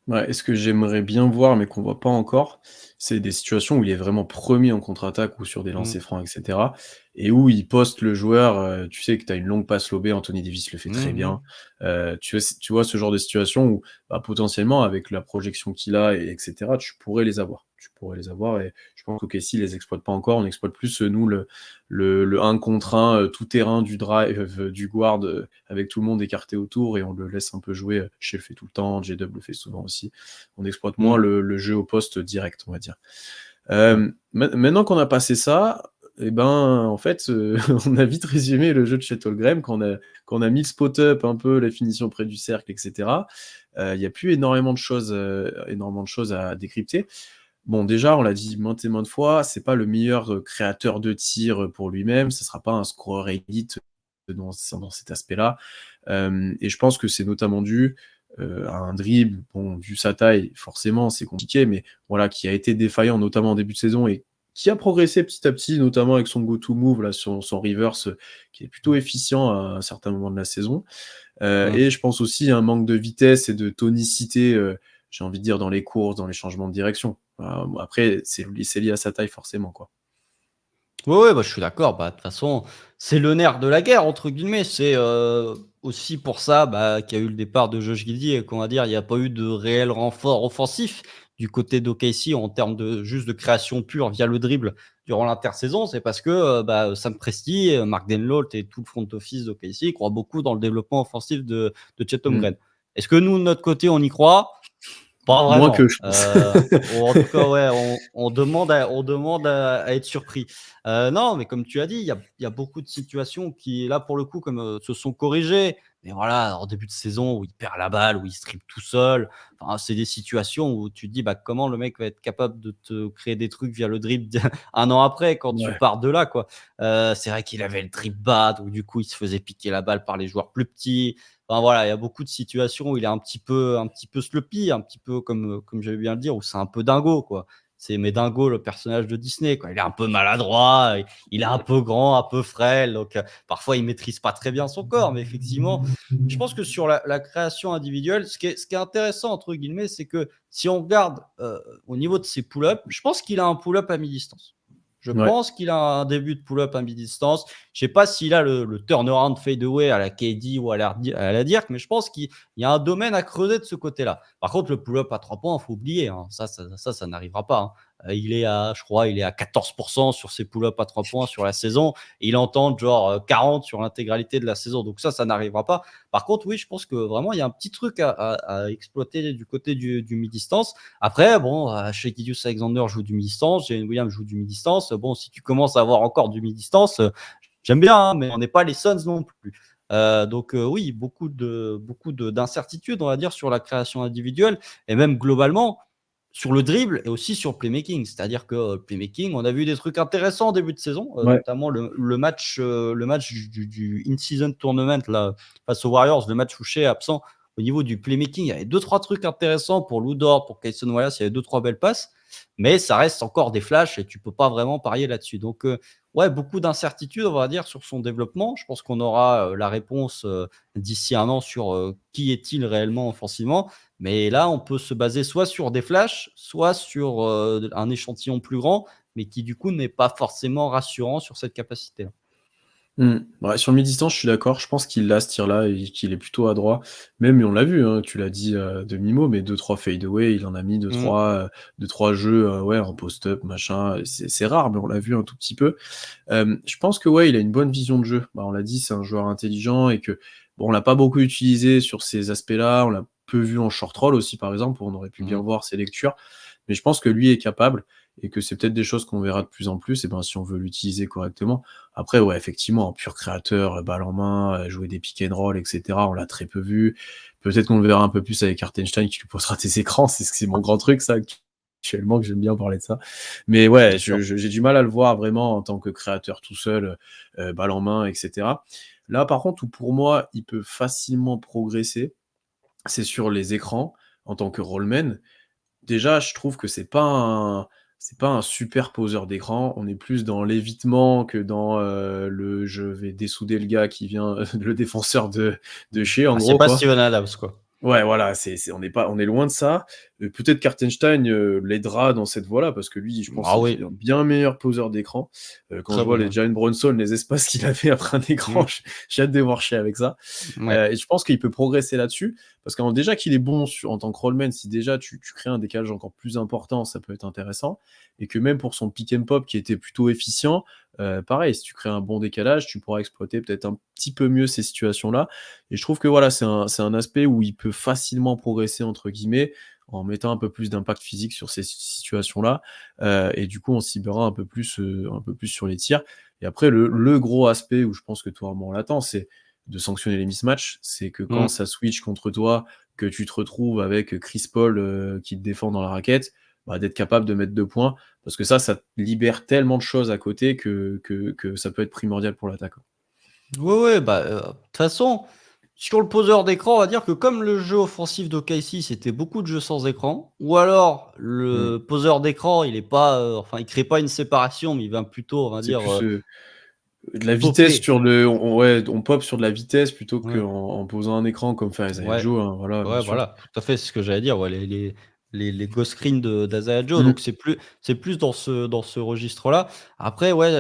Ouais, et ce que j'aimerais bien voir, mais qu'on voit pas encore, c'est des situations où il est vraiment premier en contre-attaque ou sur des Mmh. lancers francs et cetera et où il poste le joueur, tu sais que tu as une longue passe lobée, Anthony Davis le fait très Mmh mh. bien. Tu vois ce genre de situation où, bah, potentiellement avec la projection qu'il a et et tu pourrais les avoir. Tu pourrais les avoir et je pense qu'OKC les exploite pas encore. On exploite plus, nous, le 1 contre 1, tout terrain du drive, du guard, avec tout le monde écarté autour et on le laisse un peu jouer, Shai le fait tout le temps, J-Dub le fait souvent aussi. On exploite moins Mmh. le jeu au poste direct, on va dire. Ouais. Maintenant qu'on a passé ça et ben, en fait, on a vite résumé le jeu de Chet Holmgren quand on a mis le spot up un peu, la finition près du cercle et cetera. Il y a plus énormément de choses à décrypter. Bon, déjà, on l'a dit maintes et maintes fois, c'est pas le meilleur, créateur de tir, pour lui-même, ce sera pas un scoreur élite, dans cet aspect-là. Et je pense que c'est notamment dû, à un dribble, bon, vu sa taille, forcément, c'est compliqué, mais voilà, qui a été défaillant, notamment en début de saison et qui a progressé petit à petit, notamment avec son go to move là, son reverse, qui est plutôt efficient à un certain moment de la saison. Mmh. Et je pense aussi à un manque de vitesse et de tonicité, j'ai envie de dire dans les courses, dans les changements de direction. Après, c'est lié à sa taille forcément, quoi. Ouais, ouais, bah, je suis d'accord. Bah, de toute façon, c'est le nerf de la guerre entre guillemets. C'est, aussi pour ça, qu'il y a eu le départ de Josh Giddey et qu'on va dire, il y a pas eu de réel renfort offensif du côté d'OKC en termes de juste de création pure via le dribble durant l'intersaison. C'est parce que, Sam Presti, Mark Denlolt et tout le front office d'OKC croient beaucoup dans le développement offensif de Chet Mmh. Holmgren. Est-ce que nous, de notre côté, on y croit? Pas Moins vraiment, qu'eux, je pense. ou en tout cas, ouais, on demande à être surpris. Non, mais comme tu as dit, il y a beaucoup de situations qui, là, pour le coup, comme, se sont corrigées. Mais voilà, en début de saison où il perd la balle, où il se dribble tout seul, enfin, c'est des situations où tu te dis: «Bah, comment le mec va être capable de te créer des trucs via le dribble 1 an après quand tu Ouais, pars de là, quoi?» C'est vrai qu'il avait le dribble bas, donc du coup, il se faisait piquer la balle par les joueurs plus petits. Enfin voilà, il y a beaucoup de situations où il est un petit peu sloppy, un petit peu comme j'aime bien le dire, où c'est un peu dingo, quoi. C'est mais Dingo, le personnage de Disney, quoi. Il est un peu maladroit, il est un peu grand, un peu frêle, donc parfois il maîtrise pas très bien son corps. Mais effectivement, je pense que sur la création individuelle, ce qui est «intéressant» entre guillemets, c'est que si on regarde, au niveau de ses pull-ups, je pense qu'il a un pull-up à mi-distance. Je ouais, pense qu'il a un début de pull-up à mi-distance. Je sais pas s'il a le turnaround fadeaway à la KD ou à la Dirk, mais je pense qu'il y a un domaine à creuser de ce côté-là. Par contre, le pull-up à 3 points, il faut oublier, hein. Ça n'arrivera pas, hein. Il est à, je crois, il est à 14% sur ses pull-ups à 3 points sur la saison. Et il en tente genre 40 sur l'intégralité de la saison. Donc ça n'arrivera pas. Par contre, oui, je pense que vraiment, il y a un petit truc à exploiter du côté du mi-distance. Après, bon, chez Gideus Alexander joue du mi-distance, Jalen Williams joue du mi-distance. Bon, si tu commences à avoir encore du mi-distance, j'aime bien, hein, mais on n'est pas les Suns non plus. Donc oui, beaucoup d'incertitudes, on va dire, sur la création individuelle et même globalement sur le dribble et aussi sur le playmaking. C'est-à-dire que le playmaking, on a vu des trucs intéressants en début de saison, ouais. notamment le match du in-season tournament là, face aux Warriors, le match où Shea est absent. Au niveau du playmaking, il y avait deux trois trucs intéressants pour Lou Dort, pour Kayson Wallace, il y avait deux trois belles passes, mais ça reste encore des flashs et tu peux pas vraiment parier là-dessus. Donc ouais, beaucoup d'incertitudes, on va dire, sur son développement. Je pense qu'on aura la réponse d'ici un an sur qui est-il réellement offensivement. Mais là, on peut se baser soit sur des flashs, soit sur un échantillon plus grand, mais qui du coup n'est pas forcément rassurant sur cette capacité-là. Ouais, sur le mi-distance, je suis d'accord. Je pense qu'il l'a ce tir-là et qu'il est plutôt adroit. Même, et on l'a vu, hein, tu l'as dit à demi-mot, mais 2-3 fade-away, il en a mis Mmh. 2-3 jeux, ouais, en post-up, machin. C'est rare, mais on l'a vu un tout petit peu. Je pense que ouais, il a une bonne vision de jeu. Bah, on l'a dit, c'est un joueur intelligent et que bon, on l'a pas beaucoup utilisé sur ces aspects-là. On l'a peu vu en short roll aussi, par exemple, où on aurait pu bien Mmh. voir ses lectures. Mais je pense que lui est capable et que c'est peut-être des choses qu'on verra de plus en plus, et ben, si on veut l'utiliser correctement. Après, ouais, effectivement, en pur créateur, balle en main, jouer des pick and roll, et cetera, on l'a très peu vu. Peut-être qu'on le verra un peu plus avec Hartenstein qui lui posera des écrans. C'est mon grand truc, ça, actuellement, que j'aime bien parler de ça. Mais Bien ouais, sûr. j'ai du mal à le voir vraiment en tant que créateur tout seul, balle en main, et cetera. Là, par contre, où pour moi, il peut facilement progresser, c'est sur les écrans en tant que rollman. Déjà, je trouve que c'est pas un super poseur d'écran. On est plus dans l'évitement que dans, le «je vais dessouder le gars qui vient», le défenseur de chez, en Ah, c'est gros, pas quoi. Steven Adams, quoi. Ouais, voilà, on est loin de ça. Peut-être qu'Hartenstein, l'aidera dans cette voie-là, parce que lui, je pense, Ah c'est oui, un bien meilleur poseur d'écran. Quand très je vois bon les même. Jalen Brunson, les espaces qu'il a fait après un écran, Mmh. j'ai hâte de voir chier avec ça. Ouais. Et je pense qu'il peut progresser là-dessus, parce que déjà qu'il est bon en tant que rollman, si déjà tu crées un décalage encore plus important, ça peut être intéressant. Et que même pour son pick and pop qui était plutôt efficient, pareil, si tu crées un bon décalage, tu pourras exploiter peut-être un petit peu mieux ces situations-là. Et je trouve que voilà, c'est un aspect où il peut facilement «progresser» entre guillemets, en mettant un peu plus d'impact physique sur ces situations-là, et du coup, on ciblera un peu plus sur les tirs. Et après le gros aspect où je pense que toi, moi, on l'attend, c'est de sanctionner les mismatchs. C'est que quand Mmh. ça switch contre toi, que tu te retrouves avec Chris Paul, qui te défend dans la raquette, bah, d'être capable de mettre 2 points, parce que ça te libère tellement de choses à côté que ça peut être primordial pour l'attaque. Ouais, ouais, bah, de toute façon, sur le poseur d'écran, on va dire que comme le jeu offensif d'OKC, c'était beaucoup de jeux sans écran, ou alors Mmh. le poseur d'écran, il est pas, enfin, il crée pas une séparation, mais il va plutôt, on va C'est dire, plus, de la vitesse popper. sur le ouais, on pop sur de la vitesse plutôt Ouais. qu'en posant un écran comme fait Isaiah Ouais, Joe, hein, voilà, bien ouais, sûr. voilà, tout à fait, c'est ce que j'allais dire, ouais, les ghost screens de d'Isaiah Joe, donc Mmh. c'est plus dans ce registre-là. Après, ouais,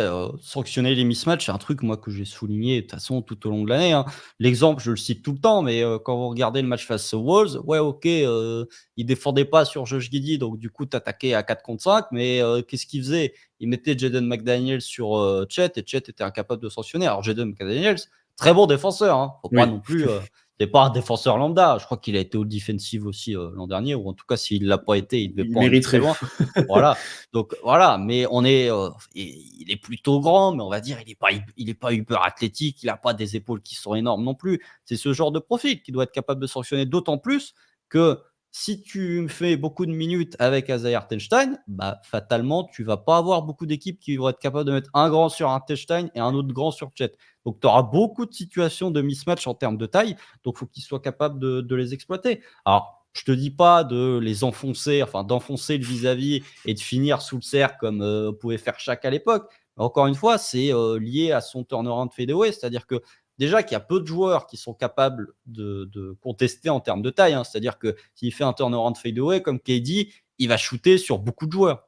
sanctionner les mismatchs, c'est un truc, moi, que j'ai souligné de toute façon tout au long de l'année, hein. L'exemple, je le cite tout le temps, mais quand vous regardez le match face aux Wolves, ouais, OK, ils défendaient pas sur Josh Giddey, donc du coup, tu attaquais à 4 contre 5, mais qu'est-ce qu'ils faisaient? Ils mettaient Jaden McDaniels sur, Chet et Chet était incapable de sanctionner. Alors Jaden McDaniels, très bon défenseur, hein, faut pas Oui. non plus, c'est pas un défenseur lambda. Je crois qu'il a été all defensive aussi, l'an dernier ou en tout cas s'il l'a pas été, il devait Il pas en être très mériterait. loin. Voilà, donc voilà, mais on est, il est plutôt grand, mais on va dire il est pas hyper athlétique, il a pas des épaules qui sont énormes non plus. C'est ce genre de profil qui doit être capable de sanctionner, d'autant plus que si tu fais beaucoup de minutes avec Isaiah Hartenstein, bah, fatalement, tu vas pas avoir beaucoup d'équipes qui vont être capables de mettre un grand sur Hartenstein et un autre grand sur Chet. Donc tu auras beaucoup de situations de mismatch en termes de taille, donc il faut qu'ils soient capables de les exploiter. Alors, je te dis pas de les enfoncer, enfin d'enfoncer le vis-à-vis et de finir sous le cercle comme pouvait faire Shaq à l'époque. Mais encore une fois, c'est lié à son turnaround fadeaway, c'est-à-dire que déjà qu'il y a peu de joueurs qui sont capables de contester en termes de taille, hein. C'est-à-dire que s'il fait un turnaround fadeaway comme KD, il va shooter sur beaucoup de joueurs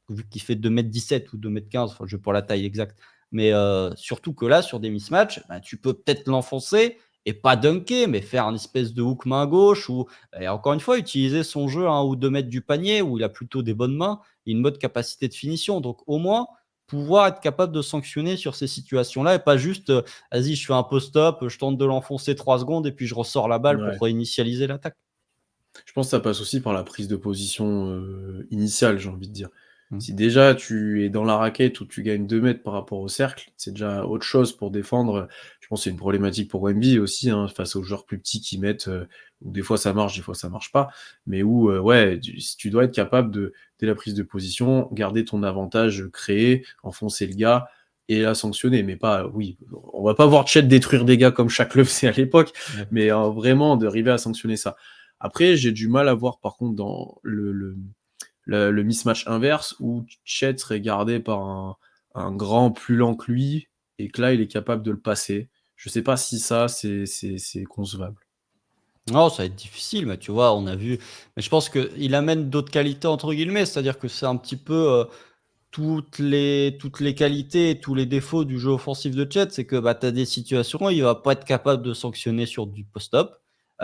vu qu'il fait 2,17 m ou 2,15 m, enfin, je n'ai pas la taille exacte. Mais surtout que là, sur des mismatchs, bah, tu peux peut-être l'enfoncer et pas dunker, mais faire un espèce de hook main gauche ou, et encore une fois, utiliser son jeu à 1 ou 2 mètres du panier où il a plutôt des bonnes mains et une bonne capacité de finition. Donc, au moins, pouvoir être capable de sanctionner sur ces situations-là et pas juste, vas-y, je fais un post-up, je tente de l'enfoncer 3 secondes et puis je ressors la balle pour Ouais. réinitialiser l'attaque. Je pense que ça passe aussi par la prise de position, initiale, j'ai envie de dire. Mmh. Si déjà tu es dans la raquette où tu gagnes 2 mètres par rapport au cercle, c'est déjà autre chose pour défendre. Je pense que c'est une problématique pour Wemby aussi, hein, face aux joueurs plus petits qui mettent, où des fois ça marche, des fois ça marche pas, mais où, ouais, tu dois être capable de, dès la prise de position, garder ton avantage, créé, enfoncer le gars et la sanctionner. Mais pas, oui, on va pas voir Chet détruire des gars comme Shaq le faisait à l'époque, Ouais. mais vraiment d'arriver à sanctionner ça. Après, j'ai du mal à voir par contre dans le mismatch inverse où Chet serait gardé par un grand plus lent que lui et que là, il est capable de le passer. Je sais pas si ça, c'est concevable. Non, ça va être difficile, mais tu vois, on a vu mais je pense qu'il amène d'autres qualités entre guillemets, c'est-à-dire que c'est un petit peu, toutes les qualités et tous les défauts du jeu offensif de Chet, c'est que bah, tu as des situations où il va pas être capable de sanctionner sur du post-up.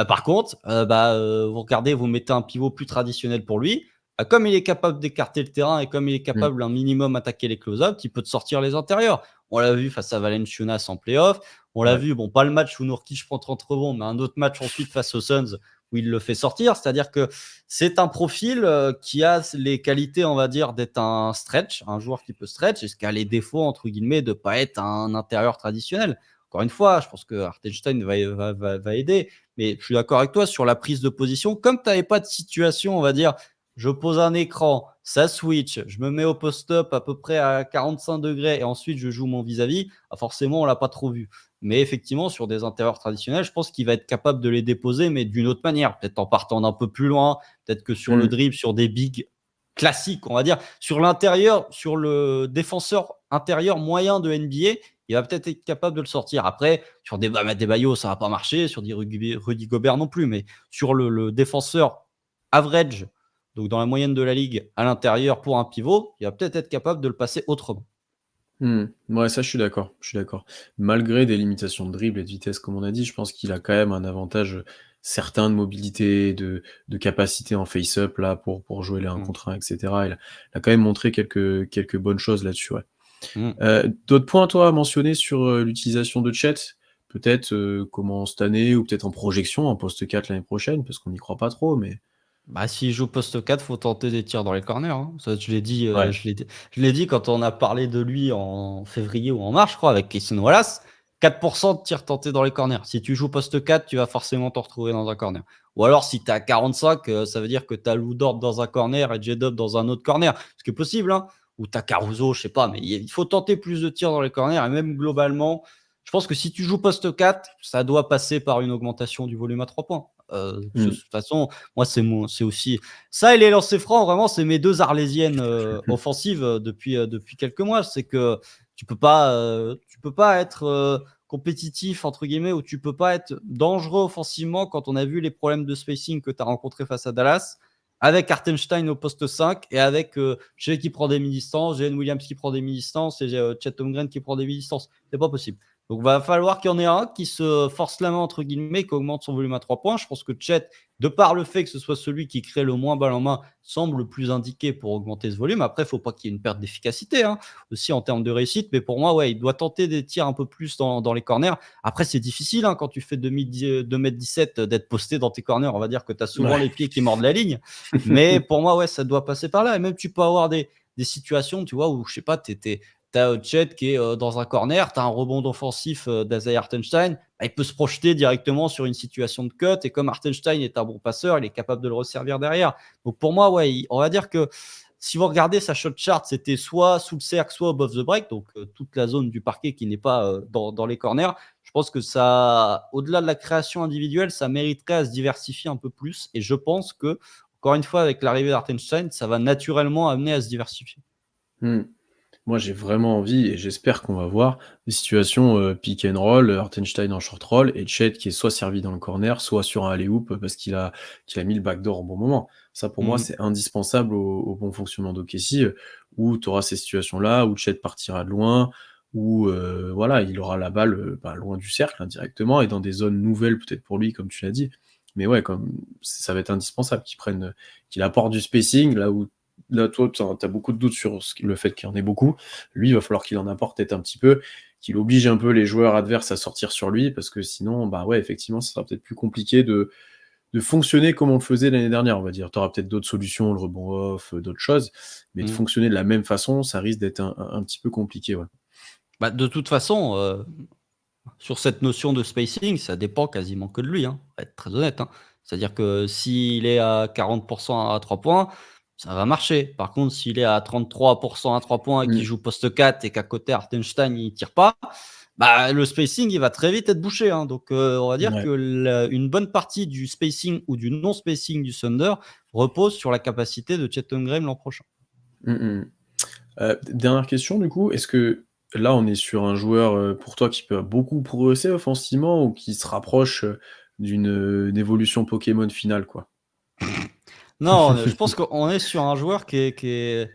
Par contre, vous regardez, vous mettez un pivot plus traditionnel pour lui. Comme il est capable d'écarter le terrain et comme il est Mmh. capable un minimum attaquer les close-out, il peut te sortir les intérieurs. On l'a vu face à Valenciunas en playoff. On l'a Ouais. vu, bon, pas le match où Nurkic prend 30 rebonds, mais un autre match ensuite face aux Suns où il le fait sortir. C'est-à-dire que c'est un profil qui a les qualités, on va dire, d'être un stretch, un joueur qui peut stretch, et ce qui a les défauts, entre guillemets, de ne pas être un intérieur traditionnel. Encore une fois, je pense que Hartenstein va aider, mais je suis d'accord avec toi sur la prise de position. Comme tu n'avais pas de situation, on va dire, je pose un écran, ça switch, je me mets au post-up à peu près à 45 degrés et ensuite je joue mon vis-à-vis, forcément, on ne l'a pas trop vu. Mais effectivement, sur des intérieurs traditionnels, je pense qu'il va être capable de les déposer, mais d'une autre manière, peut-être en partant d'un peu plus loin, peut-être que sur le Mmh. dribble, sur des bigs classiques, on va dire. Sur l'intérieur, sur le défenseur intérieur moyen de NBA, il va peut-être être capable de le sortir. Après, sur des Bayo, ça va pas marcher, sur des Rudy Gobert non plus, mais sur le défenseur average, donc dans la moyenne de la ligue, à l'intérieur pour un pivot, il va peut-être être capable de le passer autrement. Mmh. Ouais, ça, je suis d'accord, je suis d'accord. Malgré des limitations de dribble et de vitesse, comme on a dit, je pense qu'il a quand même un avantage, certain de mobilité, de capacité en face-up là pour jouer les 1 Mmh. contre 1 et cetera. Il a quand même montré quelques bonnes choses là-dessus, ouais. Mmh. D'autres points, toi, à mentionner sur, l'utilisation de Chet? Peut-être, comment cette année ou peut-être en projection, en poste 4 l'année prochaine? Parce qu'on n'y croit pas trop, mais Bah, s'il joue poste 4, faut tenter des tirs dans les corners, hein. Ça, je l'ai dit, ouais. je l'ai dit quand on a parlé de lui en février ou en mars, je crois, avec Cason Wallace. 4 de tirs tentés dans les corners. Si tu joues poste 4, tu vas forcément te retrouver dans un corner. Ou alors, si tu es à 45, ça veut dire que tu as Lou Dort dans un corner et J-Dub dans un autre corner. Ce qui est possible, hein. Ou tu as Caruso, je sais pas, mais il faut tenter plus de tirs dans les corners. Et même globalement, je pense que si tu joues poste 4, ça doit passer par une augmentation du volume à 3 points. De Mmh. toute façon, moi, c'est aussi ça et les lancers francs, vraiment, c'est mes 2 arlésiennes, offensives, depuis quelques mois. C'est que tu peux pas être, «compétitif» entre guillemets ou tu peux pas être dangereux offensivement quand on a vu les problèmes de spacing que tu as rencontrés face à Dallas, avec Hartenstein au poste 5 et avec, Shai qui prend des mi-distances, Jalen Williams qui prend des mi-distances et Chet Holmgren qui prend des mi-distances. C'est pas possible. Donc va falloir qu'il y en ait un qui se «force la main» entre guillemets, qui augmente son volume à 3 points. Je pense que Chet, de par le fait que ce soit celui qui crée le moins balle en main, semble le plus indiqué pour augmenter ce volume. Après, il ne faut pas qu'il y ait une perte d'efficacité, hein, aussi en termes de réussite. Mais pour moi, ouais, il doit tenter des tirs un peu plus dans les corners. Après, c'est difficile hein, quand tu fais 2,17 m d'être posté dans tes corners. On va dire que tu as souvent Ouais. les pieds qui mordent la ligne. Mais pour moi, ouais, ça doit passer par là. Et même, tu peux avoir des situations, tu vois, où, je sais pas, tu as Chet qui est dans un corner, tu as un rebond offensif d'Isaiah Hartenstein, bah, il peut se projeter directement sur une situation de cut. Et comme Hartenstein est un bon passeur, il est capable de le resservir derrière. Donc pour moi, ouais, on va dire que si vous regardez sa shot chart, c'était soit sous le cercle, soit above the break, donc toute la zone du parquet qui n'est pas dans les corners. Je pense que ça, au-delà de la création individuelle, ça mériterait à se diversifier un peu plus. Et je pense que, encore une fois, avec l'arrivée d'Hartenstein, ça va naturellement amener à se diversifier. Mmh. Moi, j'ai vraiment envie et j'espère qu'on va voir des situations, pick and roll, Hartenstein en short roll et Chet qui est soit servi dans le corner, soit sur un alley-oop, parce qu'il a mis le backdoor au bon moment. Ça, pour moi, Mmh. c'est indispensable au bon fonctionnement d'OKC, où tu auras ces situations-là, où Chet partira de loin, où, voilà, il aura la balle, bah, loin du cercle, indirectement et dans des zones nouvelles peut-être pour lui, comme tu l'as dit. Mais ouais, comme ça va être indispensable qu'il apporte du spacing là, toi, tu as beaucoup de doutes sur le fait qu'il y en ait beaucoup. Lui, il va falloir qu'il en apporte peut-être un petit peu, qu'il oblige un peu les joueurs adverses à sortir sur lui, parce que sinon, bah ouais, effectivement, ça sera peut-être plus compliqué de fonctionner comme on le faisait l'année dernière, on va dire. Tu auras peut-être d'autres solutions, le rebond off, d'autres choses, mais de Mmh. fonctionner de la même façon, ça risque d'être un petit peu compliqué, ouais. Bah, de toute façon, sur cette notion de spacing, ça dépend quasiment que de lui, hein, on va être très honnête, hein. C'est-à-dire que s'il est à 40 à 3 points, ça va marcher. Par contre, s'il est à 33 à 3 points et qu'il Mmh. joue poste 4 et qu'à côté Hartenstein, il tire pas, bah, le spacing, il va très vite être bouché, hein. Donc, on va dire Ouais. que une bonne partie du spacing ou du non spacing du Thunder repose sur la capacité de Chet Holmgren l'an prochain. Mmh mh. Dernière question du coup, est-ce que là, on est sur un joueur, pour toi qui peut beaucoup progresser offensivement ou qui se rapproche, d'une évolution Pokémon finale, quoi? Non, je pense qu'on est sur un joueur qui est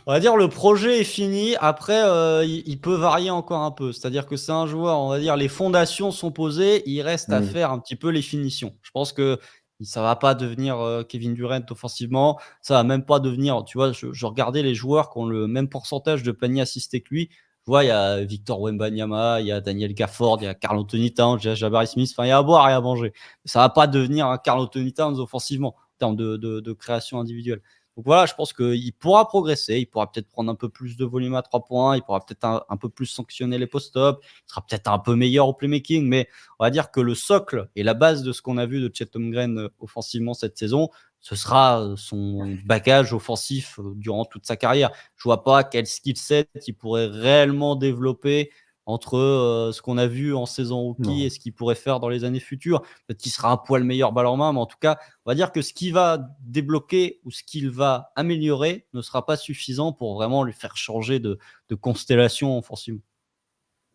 On va dire le projet est fini. Après, il peut varier encore un peu. C'est-à-dire que c'est un joueur, on va dire les fondations sont posées, il reste à Mmh. faire un petit peu les finitions. Je pense que ça va pas devenir, Kevin Durant offensivement, ça va même pas devenir tu vois, je regardais les joueurs qui ont le même pourcentage de paniers assistés que lui. Je vois, il y a Victor Wembanyama, il y a Daniel Gafford, il y a Karl Anthony Towns, il y a Jabari Smith, enfin il y a à boire et à manger. Ça va pas devenir un Karl Anthony Towns offensivement, en termes de création individuelle. Donc voilà, je pense qu'il pourra progresser, il pourra peut-être prendre un peu plus de volume à 3 points, il pourra peut-être un peu plus sanctionner les post-up, il sera peut-être un peu meilleur au playmaking, mais on va dire que le socle et la base de ce qu'on a vu de Chet Holmgren offensivement cette saison, ce sera son bagage offensif durant toute sa carrière. Je vois pas quel skill set il pourrait réellement développer entre ce qu'on a vu en saison rookie et Non. ce qu'il pourrait faire dans les années futures. Peut-être qu'il sera un poil meilleur balle en main, mais en tout cas, on va dire que ce qu'il va débloquer ou ce qu'il va améliorer ne sera pas suffisant pour vraiment lui faire changer de constellation offensive.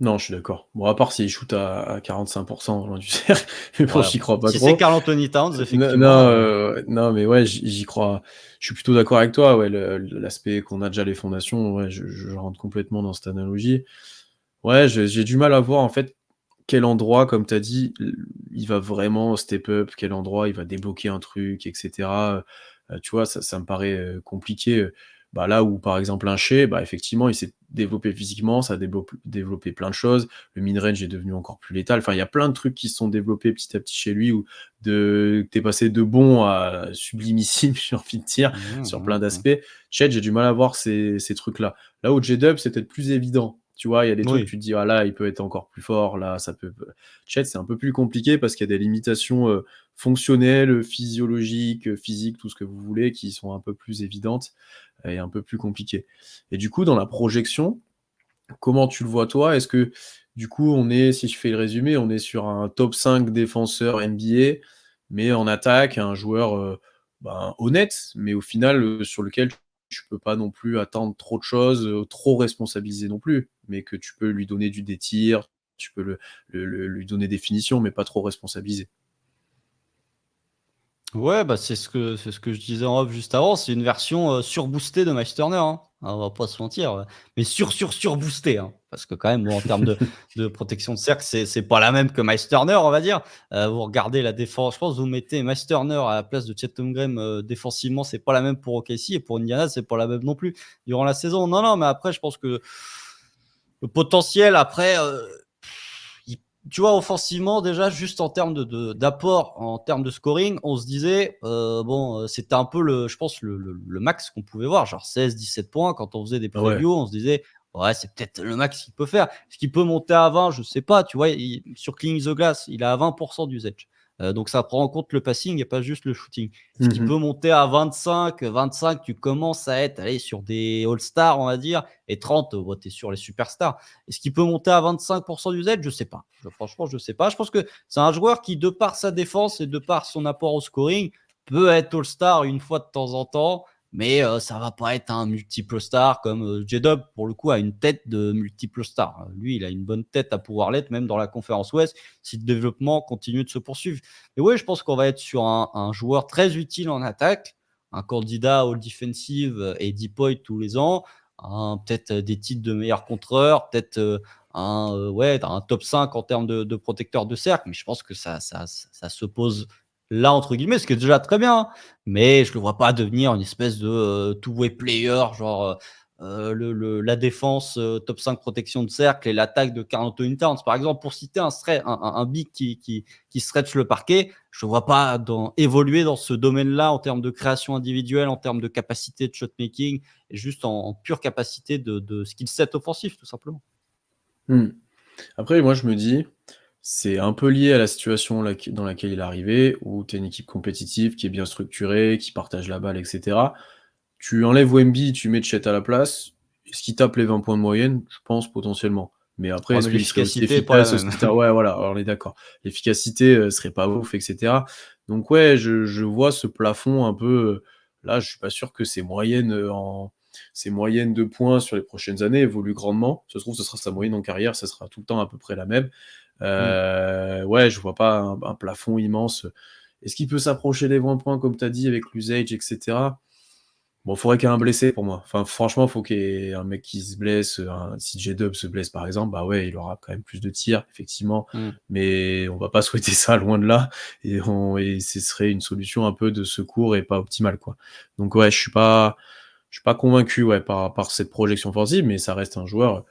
Non, je suis d'accord. Bon, à part s'il shoot à 45 loin du cercle, mais bon, Ouais, j'y crois pas si c'est trop. Karl Anthony Towns, Non, non, effectivement. non, mais ouais, j'y crois. Je suis plutôt d'accord avec toi, ouais, l'aspect qu'on a déjà les fondations, ouais, je rentre complètement dans cette analogie. Ouais, j'ai du mal à voir, en fait, quel endroit, comme tu as dit, il va vraiment step up, quel endroit il va débloquer un truc et cetera, tu vois? Ça me paraît, compliqué, bah, là où, par exemple, un Shai, bah, effectivement, il s'est développé physiquement, ça a développé plein de choses. Le mid-range est devenu encore plus létal. Enfin, il y a plein de trucs qui se sont développés petit à petit chez lui où tu es passé de bon à sublimissime, j'ai envie de dire, Mmh, sur plein mmh, mmh. d'aspects. Chet, j'ai du mal à voir ces trucs-là. Là où J-Dub, c'est peut-être plus évident. Tu vois, il y a des trucs, Oui. tu te dis: «Ah là, il peut être encore plus fort, là, ça peut». Chet, c'est un peu plus compliqué parce qu'il y a des limitations, fonctionnelles, physiologiques, physiques, tout ce que vous voulez, qui sont un peu plus évidentes et un peu plus compliquées. Et du coup, dans la projection, comment tu le vois toi? Est-ce que, du coup, on est, si je fais le résumé, on est sur un top 5 défenseur NBA, mais en attaque, un joueur, ben, honnête, mais au final, sur lequel tu peux pas non plus attendre trop de choses, trop responsabiliser non plus, mais que tu peux lui donner des tirs, tu peux lui donner des finitions, mais pas trop responsabiliser? Ouais, bah, c'est ce que je disais en off juste avant, c'est une version, surboostée de Miles Turner, hein. Ah, on va pas se mentir, mais surboostée, hein. Parce que quand même, bon, en termes de protection de cercle, c'est pas la même que Miles Turner, on va dire. Vous regardez la défense, je pense que vous mettez Miles Turner à la place de Chet Holmgren, défensivement, c'est pas la même pour OKC et pour Indiana, c'est pas la même non plus durant la saison. Non, non, mais après je pense que le potentiel après, il tu vois, offensivement, déjà, juste en termes d'apport, en termes de scoring, on se disait, bon, c'était un peu je pense le max qu'on pouvait voir, genre 16-17 points. Quand on faisait des Ah ouais. previews, on se disait: «Ouais, c'est peut-être le max qu'il peut faire». Est-ce qu'il peut monter à 20? Je sais pas, tu vois? Sur Cleaning the Glass, il est à 20% d'usage. Donc ça prend en compte le passing et pas juste le shooting. Est-ce qu'il peut Mmh. monter à 25? Tu commences à être, allez, sur des all-stars, on va dire, et 30, bah, tu es sur les superstars. Est-ce qu'il peut monter à 25% d'usage? Je sais pas. Franchement, je sais pas. Je pense que c'est un joueur qui, de par sa défense et de par son apport au scoring, peut être All-Star une fois de temps en temps, mais ça va pas être un multiple star comme J-Dub, pour le coup, a une tête de multiple star. Lui, il a une bonne tête à pouvoir l'être, même dans la conférence Ouest, si le développement continue de se poursuivre. Mais oui, je pense qu'on va être sur un joueur très utile en attaque, un candidat All Defensive et Deep Point tous les ans, peut-être des titres de meilleur contreur, peut-être ouais, un top 5 en termes de protecteur de cercle, mais je pense que ça se pose là, entre guillemets, ce qui est déjà très bien, hein. Mais je le vois pas devenir une espèce de two-way player, genre la défense top 5 protection de cercle et l'attaque de Karl Anthony Towns, par exemple, pour citer un big qui stretch le parquet. Je ne vois pas évoluer dans ce domaine-là en termes de création individuelle, en termes de capacité de shot-making, et juste en pure capacité de skill set offensif, tout simplement. Mmh. Après, moi, je me dis, c'est un peu lié à la situation dans laquelle il est arrivé, où tu es une équipe compétitive qui est bien structurée, qui partage la balle, et cetera. Tu enlèves Wemby, tu mets Chet à la place, est-ce qu'il tape les 20 points de moyenne? Je pense potentiellement. Mais après, Ouais, est-ce mais qu'il serait aussi l'efficacité est pas la efficace, même. aussi tard? Ouais, voilà, on est d'accord. L'efficacité, serait pas ouf, et cetera. Donc ouais, je vois ce plafond un peu, là, je suis pas sûr que ses moyennes de points sur les prochaines années évoluent grandement. Ça se trouve, ce sera sa moyenne en carrière, ça sera tout le temps à peu près la même. Mmh. Ouais, je vois pas un plafond immense. Est-ce qu'il peut s'approcher des 20 points comme tu as dit avec l'usage et cetera? Bon, faudrait qu'il y ait un blessé pour moi. Enfin, franchement, faut qu'il y ait un mec qui se blesse, si J-Dub se blesse par exemple, bah ouais, il aura quand même plus de tirs, effectivement, Mmh. mais on va pas souhaiter ça, loin de là, et ce serait une solution un peu de secours et pas optimale, quoi. Donc ouais, je suis pas convaincu, ouais, par cette projection offensive, mais ça reste un joueur,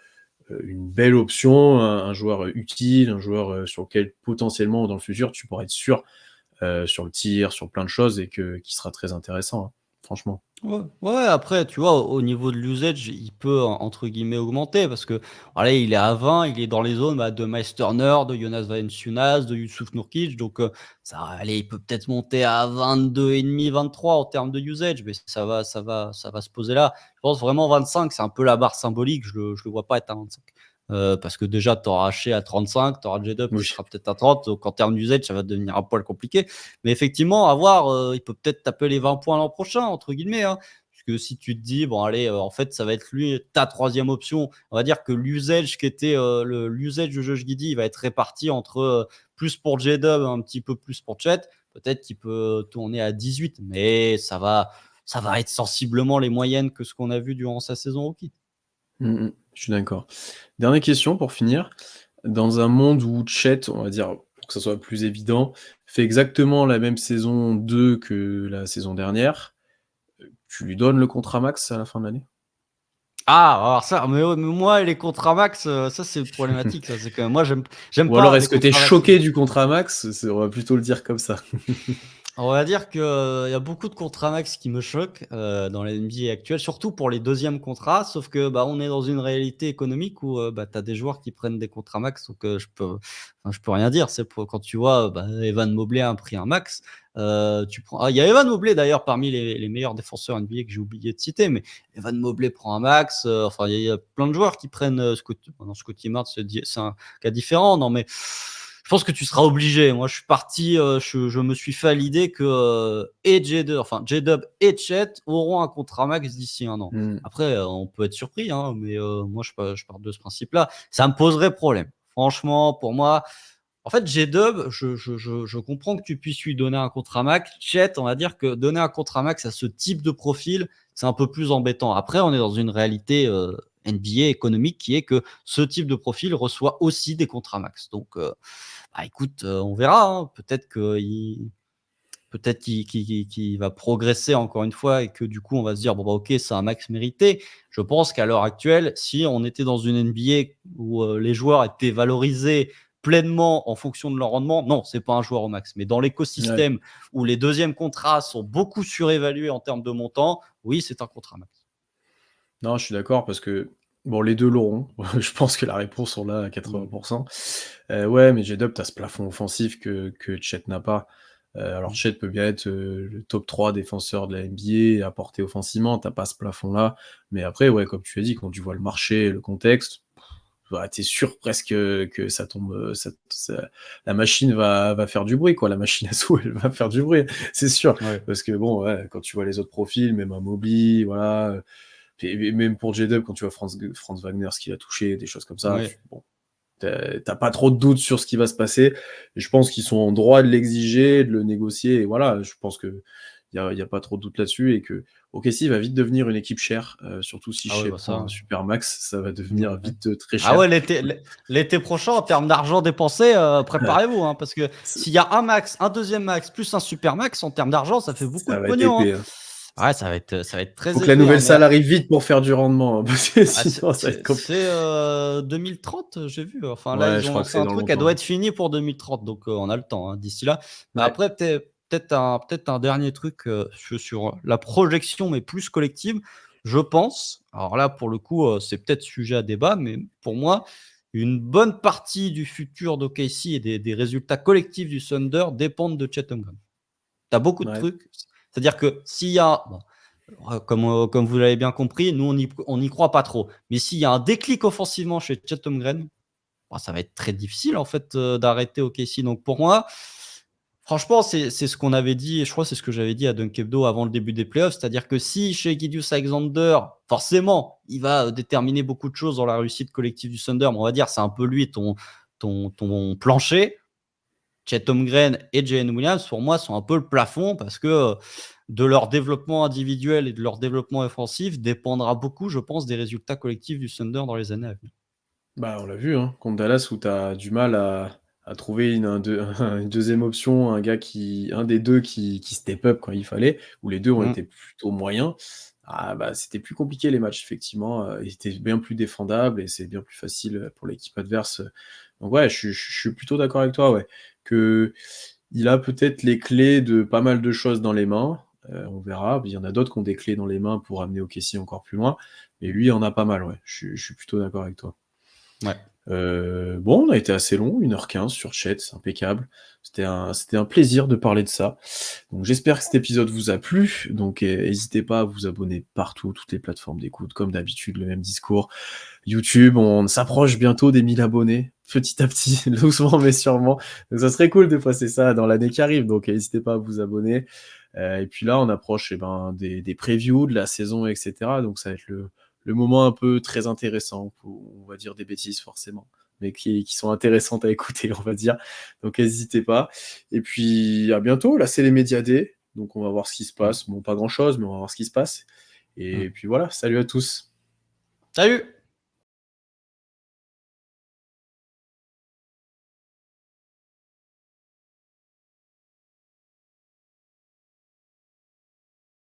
une belle option, un joueur, utile, un joueur, sur lequel potentiellement dans le futur tu pourrais être sûr, sur le tir, sur plein de choses, et qui sera très intéressant, hein, franchement. Ouais, ouais, après, tu vois, au niveau de l'usage, il peut, entre guillemets, «augmenter» parce que, voilà, il est à 20, il est dans les zones, bah, de Miles Turner, de Jonas Valanciunas, de Youssouf Nurkic, donc ça allez, il peut peut-être monter à 22,5, 23 en termes de usage, mais ça va se poser là. Je pense vraiment 25, c'est un peu la barre symbolique, je le vois pas être à 25. Parce que déjà, tu auras Haché à 35, tu auras J-Dub qui Oui. sera peut-être à 30, donc en termes d'usage, ça va devenir un poil compliqué. Mais effectivement, à voir, il peut peut-être taper les 20 points «l'an prochain» entre guillemets, hein. Puisque si tu te dis: «Bon allez, en fait, ça va être lui ta troisième option», on va dire que l'usage qui était, l'usage de Josh Giddey, il va être réparti entre, plus pour J-Dub, un petit peu plus pour Chet. Peut-être qu'il peut tourner à 18, mais ça va être sensiblement les moyennes que ce qu'on a vu durant sa saison rookie. Mmh mh. Je suis d'accord. Dernière question pour finir. Dans un monde où Chet, on va dire, pour que ça soit plus évident, fait exactement la même saison 2 que la saison dernière, tu lui donnes le contrat max à la fin de l'année? Ah! Alors ça, mais ouais, mais moi les contrats max, ça c'est problématique ça, c'est que moi j'aime Ou alors pas les est-ce que tu es contrats max. choqué du contrat max? On va plutôt le dire comme ça. On va dire qu'il y a beaucoup de contrats max qui me choquent, dans la NBA actuelle, surtout pour les deuxièmes contrats. Sauf que, bah, on est dans une réalité économique où, bah, tu as des joueurs qui prennent des contrats max, donc je peux rien dire. C'est pour quand tu vois, bah, Evan Mobley a pris un max, tu prends il y a Evan Mobley d'ailleurs parmi les meilleurs défenseurs NBA que j'ai oublié de citer, mais Evan Mobley prend un max, enfin il y a plein de joueurs qui prennent, Scotty Barnes c'est un cas différent, non mais je pense que tu seras obligé. Moi, je suis parti, je me suis fait à l'idée que, et J-Dub et Chet auront un contrat max d'ici 1 an. Mmh. Après, on peut être surpris, hein, mais moi, je pars de ce principe-là. Ça me poserait problème. Franchement, pour moi, en fait, J-Dub, je comprends que tu puisses lui donner un contrat max. Chet, on va dire que donner un contrat max à ce type de profil, c'est un peu plus embêtant. Après, on est dans une réalité, NBA économique qui est que ce type de profil reçoit aussi des contrats max. Donc, bah, écoute, on verra, hein. Peut-être qu'il va progresser encore une fois et que du coup, on va se dire: «Bon, bah, OK, c'est un max mérité». Je pense qu'à l'heure actuelle, si on était dans une NBA où, les joueurs étaient valorisés pleinement en fonction de leur rendement, non, c'est pas un joueur au max. Mais dans Ouais. l'écosystème où les deuxièmes contrats sont beaucoup surévalués en termes de montant, oui, c'est un contrat max. Non, je suis d'accord parce que, bon, les 2 l'auront. Je pense que la réponse, on l'a à Mmh. 80. Ouais, mais J-Dub, tu as ce plafond offensif que Chet n'a pas. Alors Mmh. Chet peut bien être, le top 3 défenseur de la NBA, apporter offensivement, tu pas ce plafond-là. Mais après, ouais, comme tu as dit, quand tu vois le marché, le contexte, bah, tu sûr presque, que ça tombe, la machine va faire du bruit, quoi. La machine à sous, elle va faire du bruit, c'est sûr. Ouais. Parce que bon, ouais, quand tu vois les autres profils, même un Mobley, voilà, et même pour J-Dub, quand tu vois Franz Wagner, ce qu'il a touché, des choses comme ça, Ouais. bon, tu pas trop de doutes sur ce qui va se passer. Et je pense qu'ils sont en droit de l'exiger, de le négocier. Et voilà, je pense qu'il y a pas trop de doute là-dessus. Et que OKC va vite devenir une équipe chère, surtout si Ah ouais, Shea bah, prend ça, un super max, ça va devenir ouais. vite très Ah cher. ouais, l'été prochain, en termes d'argent dépensé, préparez-vous, hein, parce que s'il y a un max, un deuxième max, plus un super max, en termes d'argent, ça fait beaucoup Ça de va être pognon, hein. épais, hein. Ouais, ça va être Faut très que la épais, hein, nouvelle mais salle arrive vite pour faire du rendement, hein, parce que ah, c'est sinon ça va être c'est compliqué. c'est, 2030, j'ai vu. Enfin, là, Ouais, ils je ont crois que lancé c'est un dans truc, elle doit longtemps. être finie pour 2030, donc on a le temps, hein, d'ici là. Mais Ouais. après, peut-être un dernier truc, sur la projection, mais plus collective. Je pense, alors là, pour le coup, c'est peut-être sujet à débat, mais pour moi, une bonne partie du futur d'OKC et des résultats collectifs du Thunder dépendent de Chet Holmgren. Tu as beaucoup de Ouais. trucs, c'est-à-dire que s'il y a bon, comme vous l'avez bien compris, nous on n'y croit pas trop. Mais s'il y a un déclic offensivement chez Chet Holmgren, bah, ça va être très difficile en fait, d'arrêter OKC. Donc pour moi, franchement, c'est ce qu'on avait dit et je crois que c'est ce que j'avais dit à Dunk Hebdo avant le début des playoffs. C'est-à-dire que si chez Gilgeous-Alexander, forcément, il va, déterminer beaucoup de choses dans la réussite collective du Thunder, mais on va dire c'est un peu lui ton plancher. Chet Holmgren et Jalen Williams, pour moi, sont un peu le plafond parce que, de leur développement individuel et de leur développement offensif dépendra beaucoup, je pense, des résultats collectifs du Thunder dans les années à venir. Bah, on l'a vu, hein, contre Dallas où tu as du mal à trouver une 2e option, un des 2 qui step up quand il fallait, où les 2 ont Mmh. été plutôt moyens. Ah bah, c'était plus compliqué les matchs effectivement, ils étaient bien plus défendables et c'est bien plus facile, pour l'équipe adverse, donc ouais, je suis plutôt d'accord avec toi, ouais, qu'il a peut-être les clés de pas mal de choses dans les mains, on verra. Il y en a d'autres qui ont des clés dans les mains pour amener OKC encore plus loin, mais lui, il en a pas mal, ouais. Je suis plutôt d'accord avec toi. Ouais. Bon, on a été assez long, 1h15 sur Chet, c'est impeccable. C'était un plaisir de parler de ça. Donc j'espère que cet épisode vous a plu. Donc hésitez pas à vous abonner partout, toutes les plateformes d'écoute, comme d'habitude, le même discours. YouTube, on s'approche bientôt des 1000 abonnés, petit à petit, doucement mais sûrement. Donc ça serait cool de passer ça dans l'année qui arrive. Donc n'hésitez pas à vous abonner. Et puis là, on approche des previews de la saison, etc. Donc ça va être le moment un peu très intéressant, on va dire des bêtises forcément, mais qui sont intéressantes à écouter, on va dire. Donc n'hésitez pas. Et puis à bientôt, là c'est les Média Day, donc on va voir ce qui se Mmh. passe. Bon, pas grand-chose, mais on va voir ce qui se passe. Mmh. Et puis voilà, salut à tous. Salut!